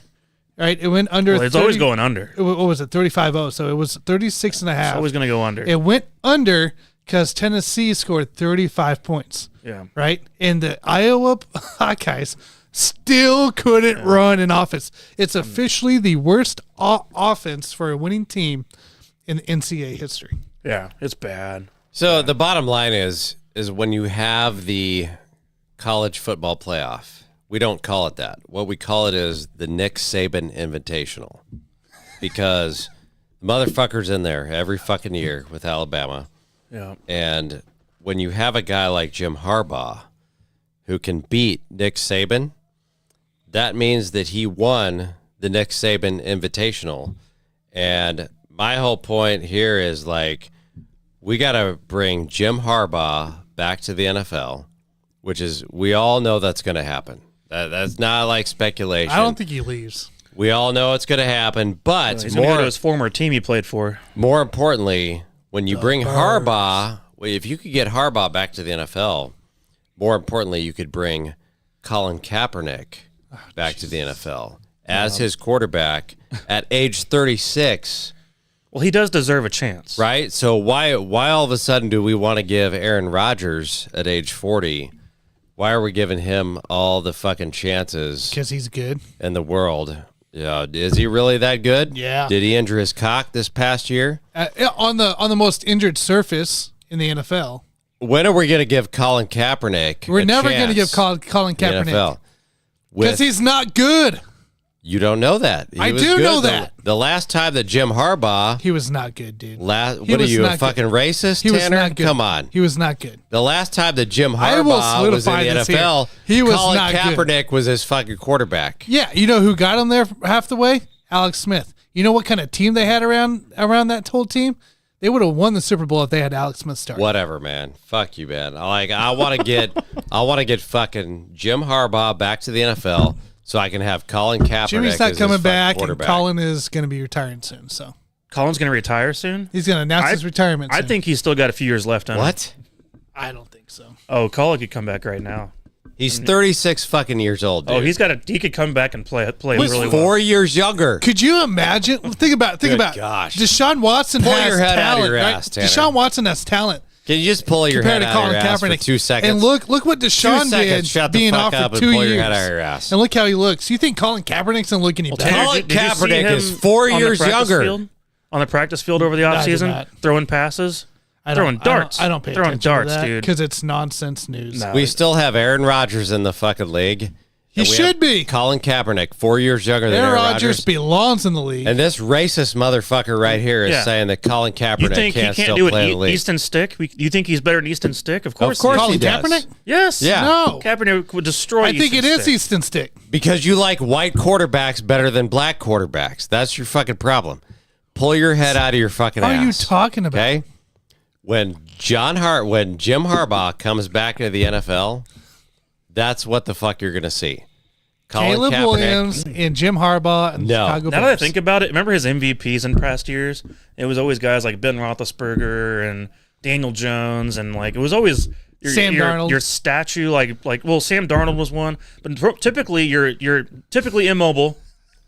Right, it went under. Well, it's always going under. What was it? 35-0. So it was 36.5. It's always going to go under. It went under because Tennessee scored 35 points. Yeah. Right, and the Iowa Hawkeyes still couldn't run an offense. It's officially the worst offense for a winning team in NCAA history. Yeah, it's bad. So the bottom line is when you have the college football playoff. We don't call it that. What we call it is the Nick Saban Invitational, because the motherfucker's in there every fucking year with Alabama. Yeah. And when you have a guy like Jim Harbaugh who can beat Nick Saban, that means that he won the Nick Saban Invitational. And my whole point here is, like, we got to bring Jim Harbaugh back to the NFL, which is, we all know that's going to happen. That's not like speculation. I don't think he leaves. We all know it's going to happen, but he's going to go to his former team he played for. More importantly, when you bring Harbaugh, if you could get Harbaugh back to the NFL, more importantly, you could bring Colin Kaepernick back to the NFL as his quarterback at age 36. Well, he does deserve a chance. Right? So why all of a sudden do we want to give Aaron Rodgers at age 40? Why are we giving him all the fucking chances Because he's good. in the world? Yeah, is he really that good? Yeah. Did he injure his cock this past year? On the most injured surface in the NFL. When are we going to give Colin Kaepernick? We're never going to give Colin Kaepernick. Because Because he's not good. You don't know that. I was do good know that. The last time that Jim Harbaugh, He was not good, dude. what He are was you, a not fucking good. racist, He was Tanner? not good. Come on. He was not good. The last time that Jim I will Harbaugh was in solidify the this here. NFL, He was Colin not good. Kaepernick was his fucking quarterback. Yeah, you know who got him there half the way? Alex Smith. You know what kind of team they had around that whole team? They would have won the Super Bowl if they had Alex Smith start. Whatever, man. Fuck you, man. I want to get fucking Jim Harbaugh back to the NFL so I can have Colin Kaepernick. Jimmy's as not his coming fucking back, and quarterback. Colin is going to be retiring soon. So Colin's going to retire soon? he's going to announce his retirement I soon. think he's still got a few years left on him. What? I don't think so. Oh, Colin could come back right now. He's 36 fucking years old, dude. Oh, he could come back and play He's really 4 well. years younger. Could you imagine? Think about. gosh. Deshaun Watson Pull has your head out of talent. your right? ass, Tanner. Deshaun Watson has talent Can you just pull your compared head to out of Colin your ass Kaepernick. for 2 seconds? And look what 2 Deshaun seconds. did Shut the being fuck off up for and 2 pull years. your head out of your ass. And look how he looks. You think Colin Kaepernick's gonna look any better? Tanner- Tanner, Colin did you see Kaepernick him is 4 on the years practice younger. field? On the practice field over the I did offseason, not. throwing passes? I Throwing darts. I don't pay Throwing attention darts, to that dude. because it's nonsense news. No. We still have Aaron Rodgers in the fucking league. He And we should have be. Colin Kaepernick, 4 years younger than Aaron Aaron Rodgers Rodgers. belongs in the league. And this racist motherfucker right here is Yeah. saying that Colin You Kaepernick think he can't can't still do play in the it league. Easton Stick? You think he's better than Easton Stick? Of course. course he Colin he does. Kaepernick? Yes. Yeah. No. Kaepernick would destroy I think it Easton is Stick. Easton Stick. Because you like white quarterbacks better than black quarterbacks. That's your fucking problem. Pull your head out of your fucking What ass. are you talking about? Okay? When Jim Harbaugh comes back into the NFL, that's what the fuck you're going to see. Colin Caleb Kaepernick. Williams and Jim Harbaugh and No. Chicago Now that I Bears. think about it, remember his MVPs in past years? It was always guys like Ben Roethlisberger and Daniel Jones, and like it was always Sam Darnold. Your statue, well, Sam Darnold was one, but typically your typically immobile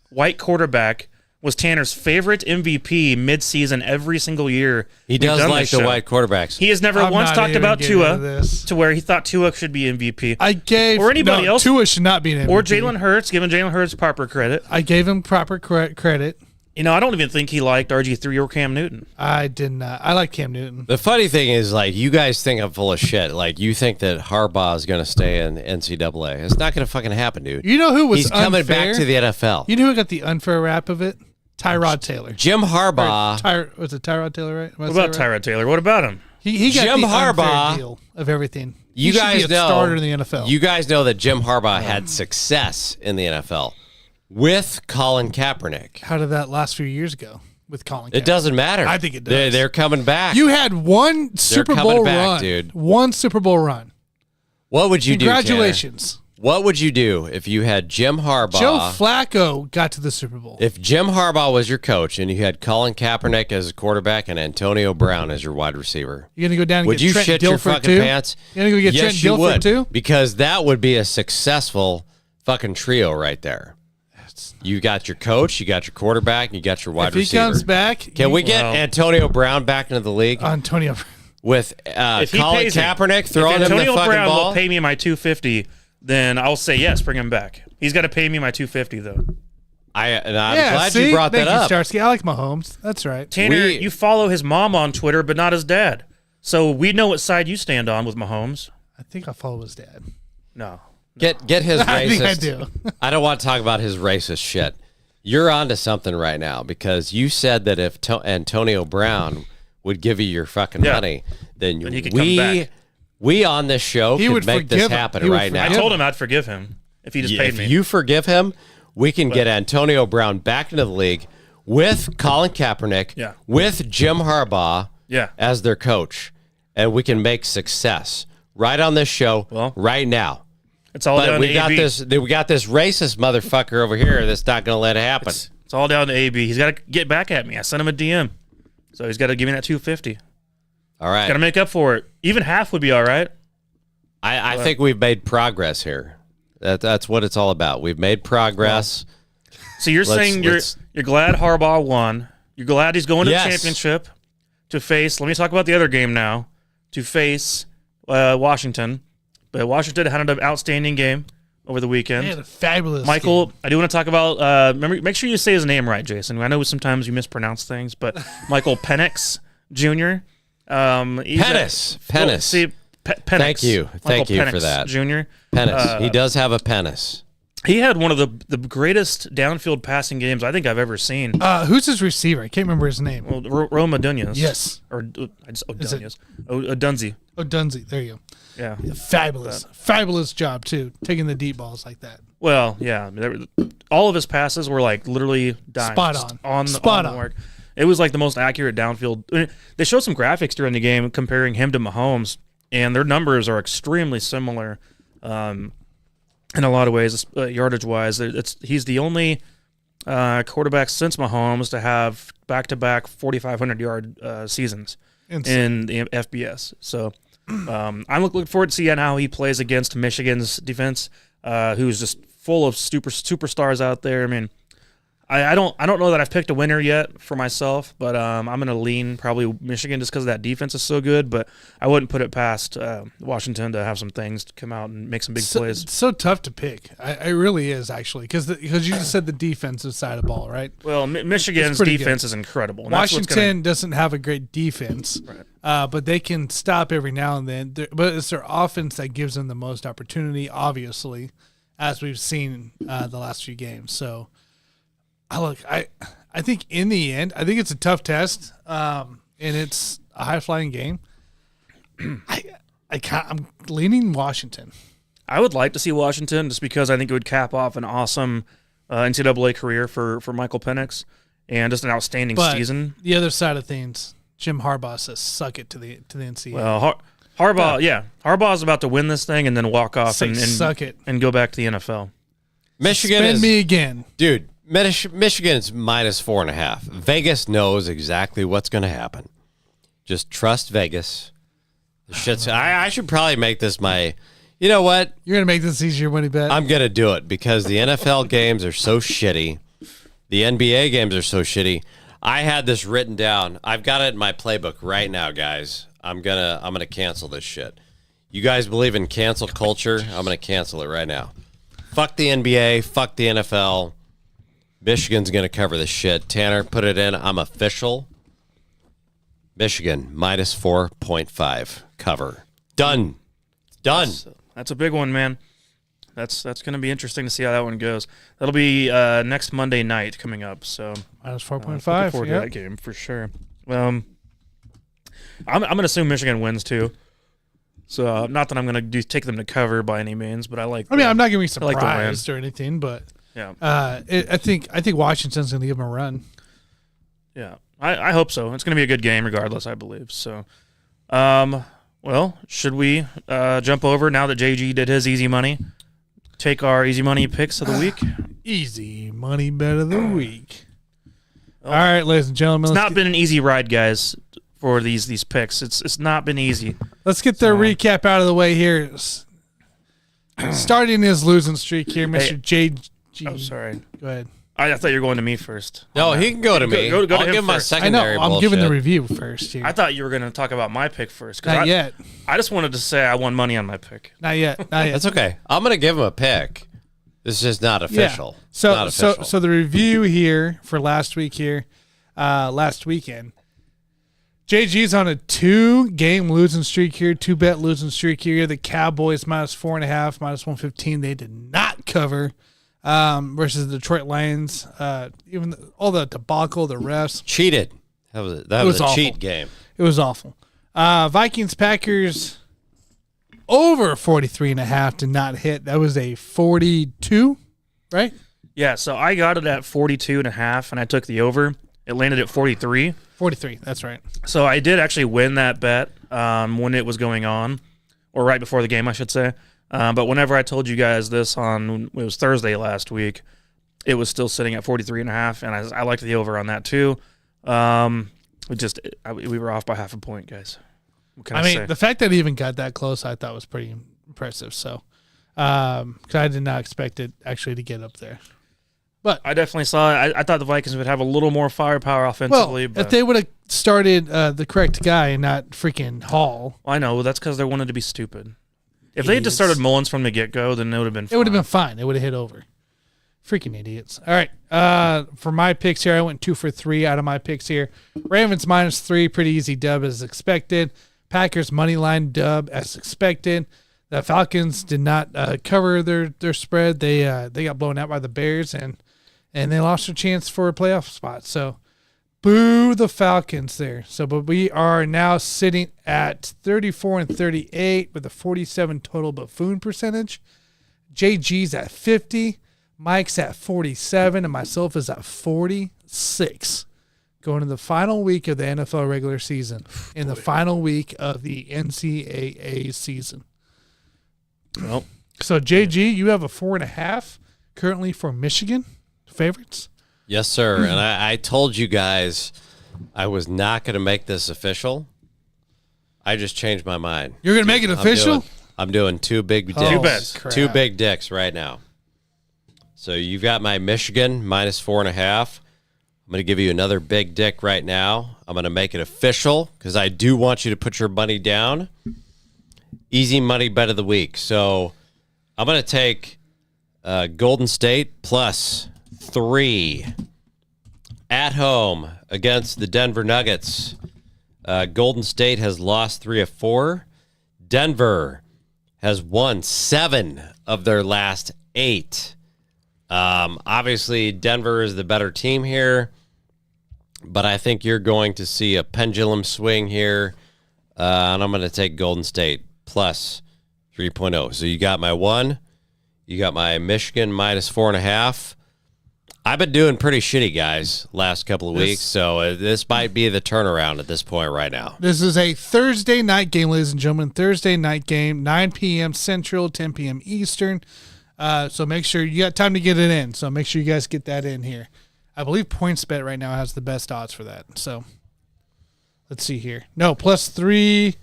white quarterback was Tanner's favorite MVP midseason every single year. He we've does done like this the show. white quarterbacks. He has never I'm once not talked even about getting into Tua this. to where he thought Tua should be MVP. I gave Or anybody else. Tua should not be an MVP. Or Jalen Hurts, giving Jalen Hurts proper credit. I gave him proper credit. You know, I don't even think he liked RG3 or Cam Newton. I did not. I like Cam Newton. The funny thing is, like, you guys think I'm full of shit. Like, you think that Harbaugh is going to stay in NCAA. It's not going to fucking happen, dude. You know who was He's coming unfair? back to the NFL. You know who got the unfair rap of it? Tyrod Taylor. Jim Harbaugh. Was it Tyrod Taylor, right? What about Tyrod Taylor? What about him? He got Jim the Harbaugh- unfair deal of everything. You he guys should be a know. starter in the NFL. You guys know that Jim Harbaugh had success in the NFL with Colin Kaepernick. How did that last few years go with Colin Kaepernick? It doesn't matter. I think it does. They're coming back. You had one Super coming Bowl back, run, dude. One Super Bowl run. What would you do, Tanner? Congratulations. What would you do if you had Jim Harbaugh? Joe Flacco got to the Super Bowl. If Jim Harbaugh was your coach and you had Colin Kaepernick as a quarterback and Antonio Brown as your wide receiver, You're gonna go down and would get you Trent shit Dilfer your fucking too? pants? You're gonna go get yes, Trent you Dilfer would, too? because that would be a successful fucking trio right there. You got your coach, you got your quarterback, and you got your wide If he receiver. comes back, Can we get Well- Antonio Brown back into the league Antonio? with If he Colin pays him- Kaepernick throwing if him the Antonio fucking Brown ball? will pay me my $250, then I'll say yes, bring him back. He's got to pay me my $250 though. I'm yeah, glad see? you brought Thank that you, up. Starsky. I like Mahomes. That's right. Tanner, We- you follow his mom on Twitter, but not his dad. So we know what side you stand on with Mahomes. I think I follow his dad. No. Get his racist. I think I do. I don't want to talk about his racist shit. You're onto something right now because you said that if Antonio Brown would give you your fucking Yeah. money, then Then he could come back. we on this show He could would make this forgive him. happen He would right now. I forgive told him I'd forgive him if he just paid If me. you forgive him, we can get Antonio Brown back into the league with Colin Kaepernick, Yeah. with Jim Harbaugh Yeah. as their coach, and we can make success right on this show Well, right now. It's all But down we to got AB. we got this racist motherfucker over here that's not going to let it happen. It's all down to AB. He's got to get back at me. I sent him a DM. So he's got to give me that $250. All right. Got to make up for it. Even half would be all right. I think we've made progress here. That's what it's all about. We've made progress. So you're saying you're glad Harbaugh won. You're glad he's going to Yes. the championship to face. Let me talk about the other game now. To face Washington, but Washington had an outstanding game over the weekend. They had a fabulous Michael, game. I do want to talk about. Make sure you say his name right, Jason. I know sometimes you mispronounce things, but Michael Penix Jr. Penis. See, Penix. Thank you Penix for that. Jr. Penis. He does have a penis. He had one of the greatest downfield passing games I think I've ever seen. Who's his receiver? I can't remember his name. Well, Roma Dunez. Yes. Or Dunez. Dunzy. Oh, Dunsey. There you go. Yeah. Fabulous job, too, taking the deep balls like that. Well, yeah. All of his passes were like literally dimes. Spot on. On the mark. It was like the most accurate downfield. They showed some graphics during the game comparing him to Mahomes, and their numbers are extremely similar in a lot of ways, yardage-wise. He's the only quarterback since Mahomes to have back-to-back 4,500-yard seasons in the FBS. So I'm looking forward to seeing how he plays against Michigan's defense, who's just full of superstars out there. I mean, I don't know that I've picked a winner yet for myself, but I'm going to lean probably Michigan just because that defense is so good. But I wouldn't put it past Washington to have some things to come out and make some big plays. It's so tough to pick. It really is, actually, because you just said the defensive side of the ball, right? Well, Michigan's defense is incredible. And Washington doesn't have a great defense, right. But they can stop every now and then. But it's their offense that gives them the most opportunity, obviously, as we've seen the last few games. So, I think in the end, I think it's a tough test, and it's a high-flying game. I'm leaning Washington. I would like to see Washington just because I think it would cap off an awesome NCAA career for Michael Penix and just an outstanding season. The other side of things, Jim Harbaugh says suck it to the NCAA. Well, Harbaugh is about to win this thing and then walk off and suck it and go back to the NFL. Michigan Suspend me again, dude. Michigan's -4.5. Vegas knows exactly what's going to happen. Just trust Vegas. I should probably make this my. You know what? You're going to make this easier money bet. I'm going to do it because the NFL games are so shitty. The NBA games are so shitty. I had this written down. I've got it in my playbook right now, guys. I'm gonna cancel this shit. You guys believe in cancel culture? I'm gonna cancel it right now. Fuck the NBA. Fuck the NFL. Michigan's going to cover this shit. Tanner, put it in. I'm official. Michigan, -4.5 cover. Done. Done. That's a big one, man. That's going to be interesting to see how that one goes. That'll be next Monday night coming up. So -4.5. Looking forward to that game for sure. I'm going to assume Michigan wins too. So not that I'm going to take them to cover by any means, but I'm not going to be like surprised or anything, but yeah. I think Washington's going to give them a run. Yeah, I hope so. It's going to be a good game regardless, I believe. So, well, should we jump over now that JG did his easy money? Take our easy money picks of the week. Easy money bet of the week. All right, ladies and gentlemen. It's not been an easy ride, guys, for these picks. It's not been easy. Let's get the recap out of the way here. Starting his losing streak here, Mr. JG. Oh, sorry. Go ahead. I thought you were going to me first. No, he can go to me. Go to I'll him give my first. secondary I know. I'm bullshit. giving the review first here. I thought you were going to talk about my pick first. Not yet. I just wanted to say I won money on my pick. Not yet. That's okay. I'm going to give him a pick. This is just not official. Yeah. It's not official. So the review here for last weekend. JG's on a 2-game losing streak here, 2-bet losing streak here. The Cowboys -4.5, -115. They did not cover versus the Detroit Lions. Even all the debacle, the refs. Cheated. That was a awful. cheat game. It was awful. Vikings Packers over 43.5 did not hit. That was a 42, right? Yeah, so I got it at 42.5, and I took the over. It landed at 43. 43, that's right. So I did actually win that bet when it was going on, or right before the game, I should say. But whenever I told you guys this it was Thursday last week, it was still sitting at 43.5, and I liked the over on that too. We were off by half a point, guys. What can I say? The fact that he even got that close, I thought was pretty impressive. So, because I did not expect it actually to get up there. But I definitely saw it. I thought the Vikings would have a little more firepower offensively. But if they would have started the correct guy and not freaking Hall. I know. That's because they wanted to be stupid. If they had just started Mullins from the get-go, then it would have been fine. It would have been fine. It would have hit over. Freaking idiots. All right. For my picks here, I went 2 for 3 out of my picks here. Ravens -3, pretty easy dub as expected. Packers money line dub as expected. The Falcons did not cover their spread. They got blown out by the Bears and they lost their chance for a playoff spot. So, boo the Falcons there. So, but we are now sitting at 34-38 with a 47 total buffoon percentage. JG's at 50, Mike's at 47, and myself is at 46. Going to the final week of the NFL regular season and the final week of the NCAA season. Well, so JG, you have a 4.5 currently for Michigan favorites. Yes, sir. And I told you guys I was not going to make this official. I just changed my mind. You're going to make it official? I'm doing 2 big dicks. Too bad. 2 big dicks right now. So you've got my Michigan -4.5. I'm going to give you another big dick right now. I'm going to make it official because I do want you to put your money down. Easy money bet of the week. So I'm going to take Golden State +3 at home against the Denver Nuggets. Golden State has lost 3 of 4. Denver has won 7 of their last 8. Obviously, Denver is the better team here, but I think you're going to see a pendulum swing here, and I'm going to take Golden State +3.0. So you got my 1. You got my Michigan -4.5. I've been doing pretty shitty, guys, last couple of weeks, so this might be the turnaround at this point right now. This is a Thursday night game, ladies and gentlemen. Thursday night game, 9 p.m. Central, 10 p.m. Eastern. So make sure you got time to get it in. So make sure you guys get that in here. I believe PointsBet right now has the best odds for that. So let's see here. No, +3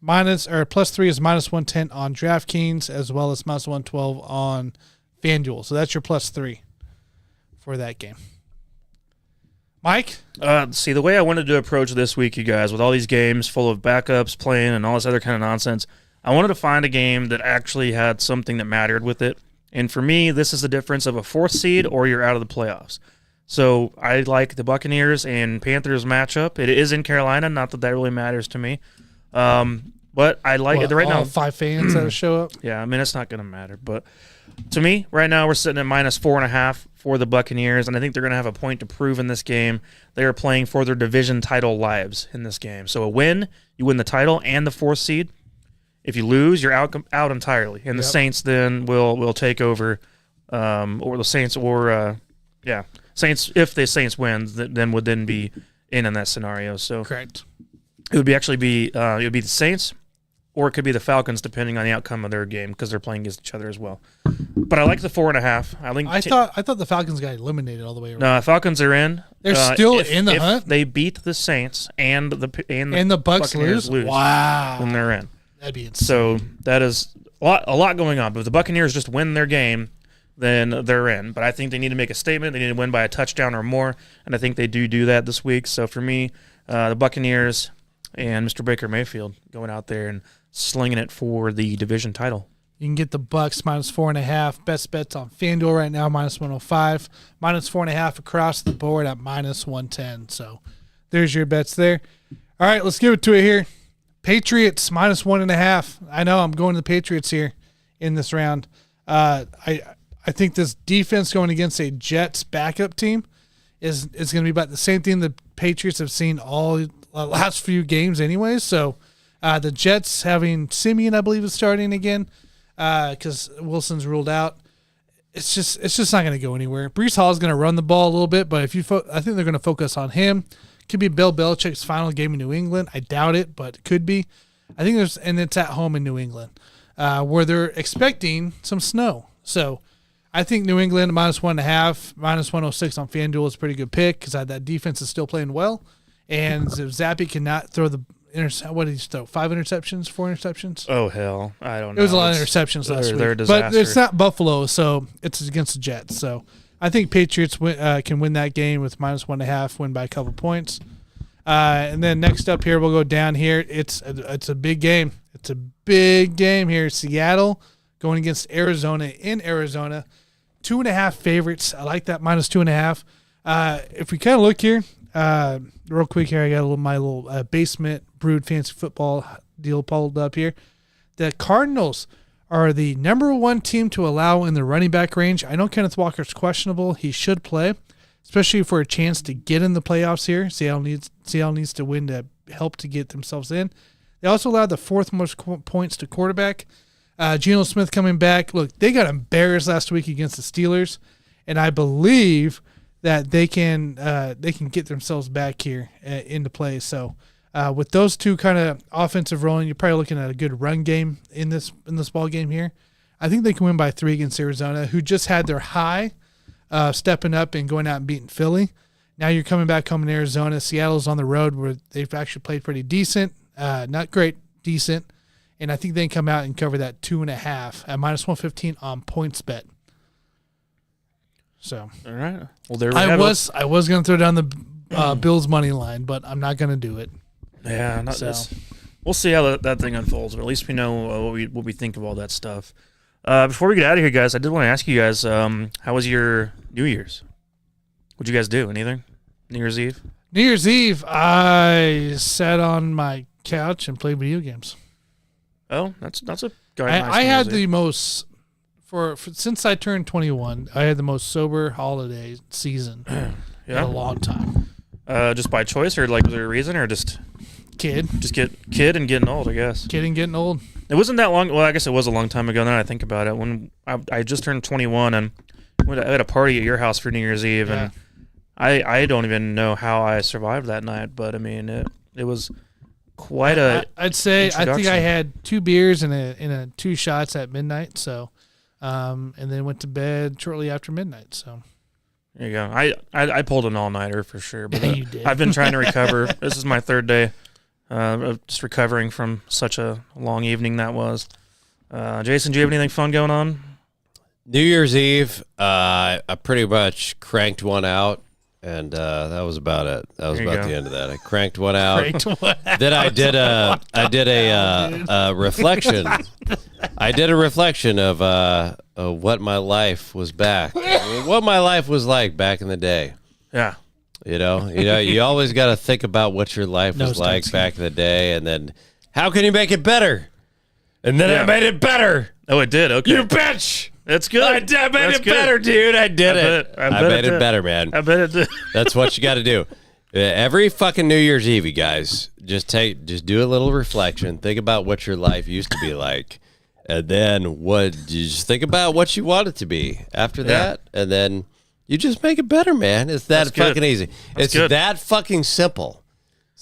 is -110 on DraftKings as well as -112 on FanDuel. So that's your +3 for that game. Mike? See, the way I wanted to approach this week, you guys, with all these games full of backups playing and all this other kind of nonsense, I wanted to find a game that actually had something that mattered with it. And for me, this is the difference of a 4th seed or you're out of the playoffs. So I like the Buccaneers and Panthers matchup. It is in Carolina, not that really matters to me. But I like it right now. All 5 fans that show up? Yeah, I mean, it's not going to matter. But to me, right now, we're sitting at -4.5 for the Buccaneers, and I think they're going to have a point to prove in this game. They are playing for their division title lives in this game. So a win, you win the title and the 4th seed. If you lose, you're out entirely. And the Saints then will take over, or the Saints, Saints. If the Saints win, then would then be in that scenario. So correct. It would be the Saints, or it could be the Falcons, depending on the outcome of their game, because they're playing against each other as well. But I like the 4.5. I thought the Falcons got eliminated all the way around. No, Falcons are in. They're still in the hunt. They beat the Saints and the Bucks lose. Wow, then they're in. That'd be insane. So that is a lot going on. But if the Buccaneers just win their game, then they're in. But I think they need to make a statement. They need to win by a touchdown or more, and I think they do that this week. So for me, the Buccaneers and Mr. Baker Mayfield going out there and slinging it for the division title. You can get the Bucks -4.5. Best bets on FanDuel right now, -105. -4.5 across the board at -110. So there's your bets there. All right, let's give it to it here. Patriots -1.5. I know I'm going to the Patriots here in this round. I think this defense going against a Jets backup team is going to be about the same thing the Patriots have seen all the last few games anyways. So the Jets having Simeon, I believe, is starting again because Wilson's ruled out. It's just not going to go anywhere. Breece Hall is going to run the ball a little bit, but I think they're going to focus on him. Could be Bill Belichick's final game in New England. I doubt it, but it could be. I think and it's at home in New England, where they're expecting some snow. So I think New England -1.5, -106 on FanDuel is a pretty good pick because that defense is still playing well. And if Zappy cannot throw what did he throw? 5 interceptions, 4 interceptions? Oh, hell. I don't know. It was a lot of interceptions last week. They're a disaster. But it's not Buffalo, so it's against the Jets. So I think Patriots can win that game with -1.5, win by a couple points. And then next up here, we'll go down here. It's a big game. It's a big game here. Seattle going against Arizona in Arizona. 2.5 favorites. I like that -2.5. If we kind of look here, real quick here, I got my little basement brewed fancy football deal pulled up here. The Cardinals are the number 1 team to allow in the running back range. I know Kenneth Walker's questionable. He should play, especially for a chance to get in the playoffs here. Seattle needs to win to help to get themselves in. They also allowed the 4th most points to quarterback. Geno Smith coming back. Look, they got embarrassed last week against the Steelers, and I believe that they can get themselves back here into play. So with those two kind of offensive rolling, you're probably looking at a good run game in this ball game here. I think they can win by 3 against Arizona, who just had their high stepping up and going out and beating Philly. Now you're coming back home in Arizona. Seattle's on the road where they've actually played pretty decent. Not great, decent. And I think they can come out and cover that 2.5 at -115 on points bet. So, all right. Well, there we have it. I was going to throw down the Bills money line, but I'm not going to do it. Yeah, not this. We'll see how that thing unfolds, but at least we know what we think of all that stuff. Before we get out of here, guys, I did want to ask you guys, how was your New Year's? What'd you guys do? Anything? New Year's Eve? New Year's Eve, I sat on my couch and played video games. Oh, that's a I had the most for since I turned 21. I had the most sober holiday season in a long time. Just by choice, or like was there a reason, or just kid and getting old? I guess kid and getting old. It wasn't that long. Well, I guess it was a long time ago. Now I think about it, when I just turned 21 and I had a party at your house for New Year's Eve, and I don't even know how I survived that night. But I mean, it was quite a. I'd say I think I had 2 beers and 2 shots at midnight. So, and then went to bed shortly after midnight. So. There you go. I pulled an all-nighter for sure. But you did. I've been trying to recover. This is my 3rd day of just recovering from such a long evening that was. Jason, do you have anything fun going on? New Year's Eve, I pretty much cranked one out, and that was about it. That was about the end of that. I cranked one out. Then I did a reflection. I did a reflection of what my life was what my life was like back in the day. Yeah. You know, you always got to think about what your life was like back in the day, and then how can you make it better? And then I made it better. Oh, it did. Okay. You bitch. That's good. I made it better, dude. I did it. I made it better, man. I bet it did. That's what you got to do. Every fucking New Year's Eve, you guys, just do a little reflection. Think about what your life used to be like, and then just think about what you want it to be after that, and then you just make it better, man. It's that fucking easy. It's that fucking simple.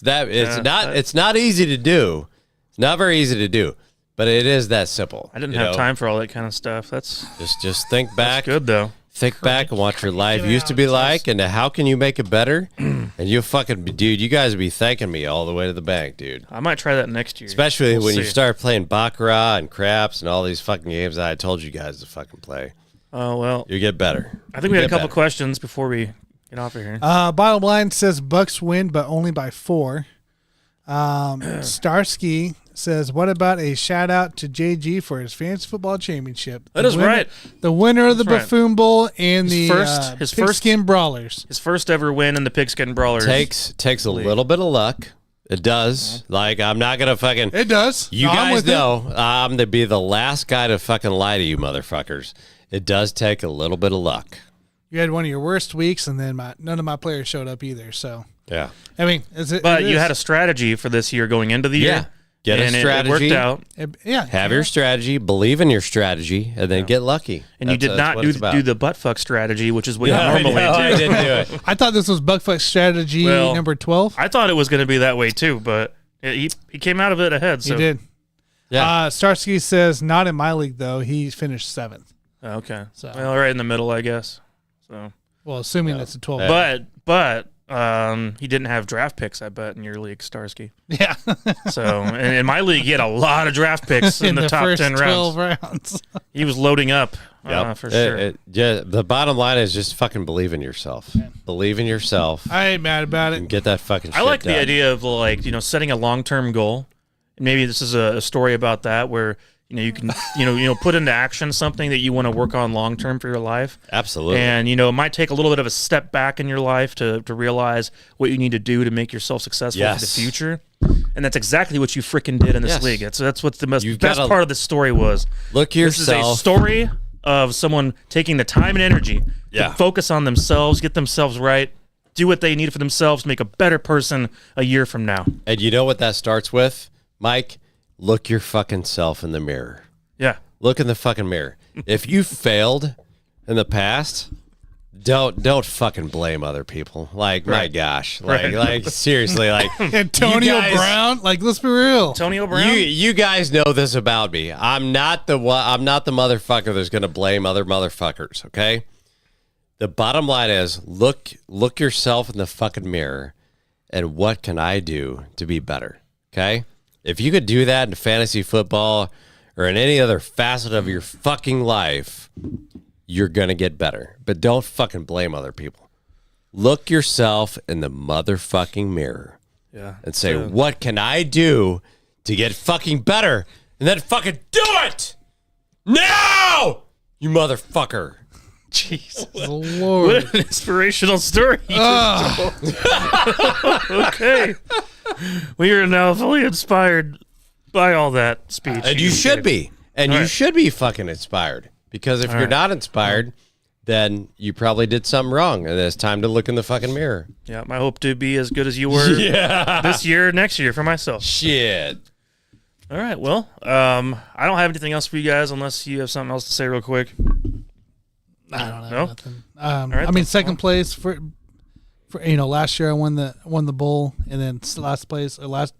It's not easy to do. It's not very easy to do. But it is that simple. I didn't have time for all that kind of stuff. That's just think back. That's good though. Think back and what your life used to be like, and how can you make it better? And you fucking dude, you guys will be thanking me all the way to the bank, dude. I might try that next year, especially when you start playing baccarat and craps and all these fucking games that I told you guys to fucking play. Oh well, you get better. I think we had a couple questions before we get off of here. Bottom line says Bucks win, but only by 4. Starsky says, what about a shout out to JG for his fantasy football championship? That is right. The winner of the Buffoon Bowl and the Pigskin Brawlers. His first ever win in the Pigskin Brawlers. Takes a little bit of luck. It does. Like, I'm not going to fucking. It does. You guys know I'm going to be the last guy to fucking lie to you motherfuckers. It does take a little bit of luck. You had one of your worst weeks, and then none of my players showed up either. So yeah. I mean, but you had a strategy for this year going into the year. Yeah. Get a strategy. It worked out. Have your strategy, believe in your strategy, and then get lucky. And you did not do the buttfuck strategy, which is what you normally do. I didn't do it. I thought this was buttfuck strategy number 12. I thought it was going to be that way too, but he came out of it ahead. So. He did. Yeah. Starsky says, not in my league, though. He finished 7th. Okay. So. Well, right in the middle, I guess. So. Well, assuming that's a 12. But he didn't have draft picks, I bet, in your league, Starsky. Yeah. So, and in my league, he had a lot of draft picks in the top first 10 12 rounds. rounds. He was loading up. For sure. The bottom line is just fucking believe in yourself. Believe in yourself. I ain't mad about And it. get that fucking shit I like done. the idea of like, setting a long-term goal. And maybe this is a story about that where, you can, put into action something that you want to work on long-term for your life. Absolutely. And, it might take a little bit of a step back in your life to realize what you need to do to make yourself successful for the future. And that's exactly what you freaking did in this league. That's what the best part of the story was. Look yourself. This is a story of someone taking the time and energy to focus on themselves, get themselves right, do what they need for themselves, make a better person a year from now. And you know what that starts with, Mike? Look your fucking self in the mirror. Yeah. Look in the fucking mirror. If you failed in the past, don't fucking blame other people. Like, my gosh. Like seriously, like Antonio Brown, like, let's be real. Antonio Brown? You guys know this about me. I'm not the motherfucker that's gonna blame other motherfuckers, okay? The bottom line is look yourself in the fucking mirror and what can I do to be better? Okay? If you could do that in fantasy football or in any other facet of your fucking life, you're going to get better. But don't fucking blame other people. Look yourself in the motherfucking mirror and say, what can I do to get fucking better? And then fucking do it! Now! You motherfucker. Jesus. Lord. What an inspirational story. Okay. We are now fully inspired by all that speech. And you should be. And you should be fucking inspired. Because if you're not inspired, then you probably did something wrong. And it's time to look in the fucking mirror. Yeah, I hope to be as good as you were this year, next year for myself. Shit. All right, well, I don't have anything else for you guys unless you have something else to say real quick. I don't know. No? Nothing. right, I mean, second place for last year I won the bowl, and then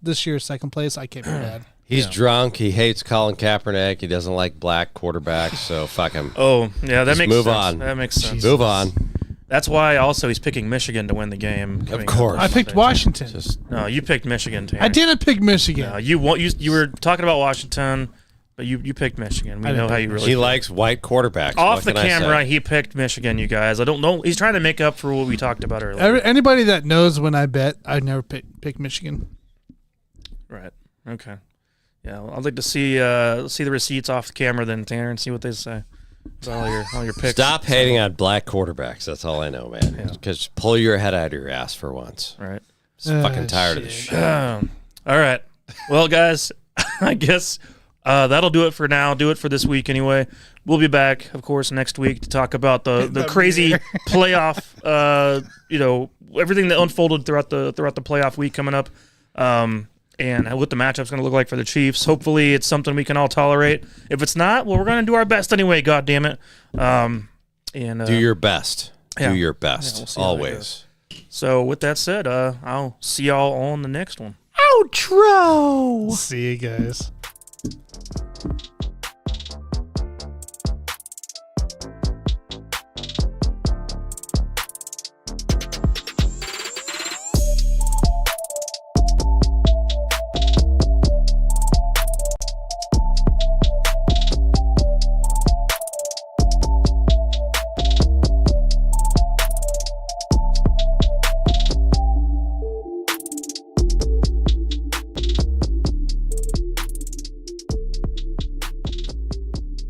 this year second place. I can't be mad. He's drunk. He hates Colin Kaepernick. He doesn't like black quarterbacks, so fuck him. Oh, yeah, that makes sense. move on. That makes sense. Move on. That's why also he's picking Michigan to win the game. Of course. I picked Washington. No, you picked Michigan, Tanner. I didn't pick Michigan. No, you were talking about Washington, but you picked Michigan. We know how you really He feel. likes white quarterbacks. Off What the can I camera, say? he picked Michigan, you guys. I don't know. He's trying to make up for what we talked about earlier. Anybody that knows when I bet, I never pick Michigan. Right. Okay. Yeah, well, I'd like to see the receipts off the camera then, Tanner, and see what they say. It's all your picks. Stop hating on black quarterbacks. That's all I know, man. Because pull your head out of your ass for once. Right. I'm fucking tired of this shit. All right. Well, guys, I guess that'll do it for now. Do it for this week anyway. We'll be back, of course, next week to talk about the crazy playoff. Everything that unfolded throughout the playoff week coming up. And what the matchup's going to look like for the Chiefs. Hopefully, it's something we can all tolerate. If it's not, well, we're going to do our best anyway. God damn it! Do your best. Yeah. Do your best. We'll see how that Always. So, with that said, I'll see y'all on the next one. Outro. See you guys.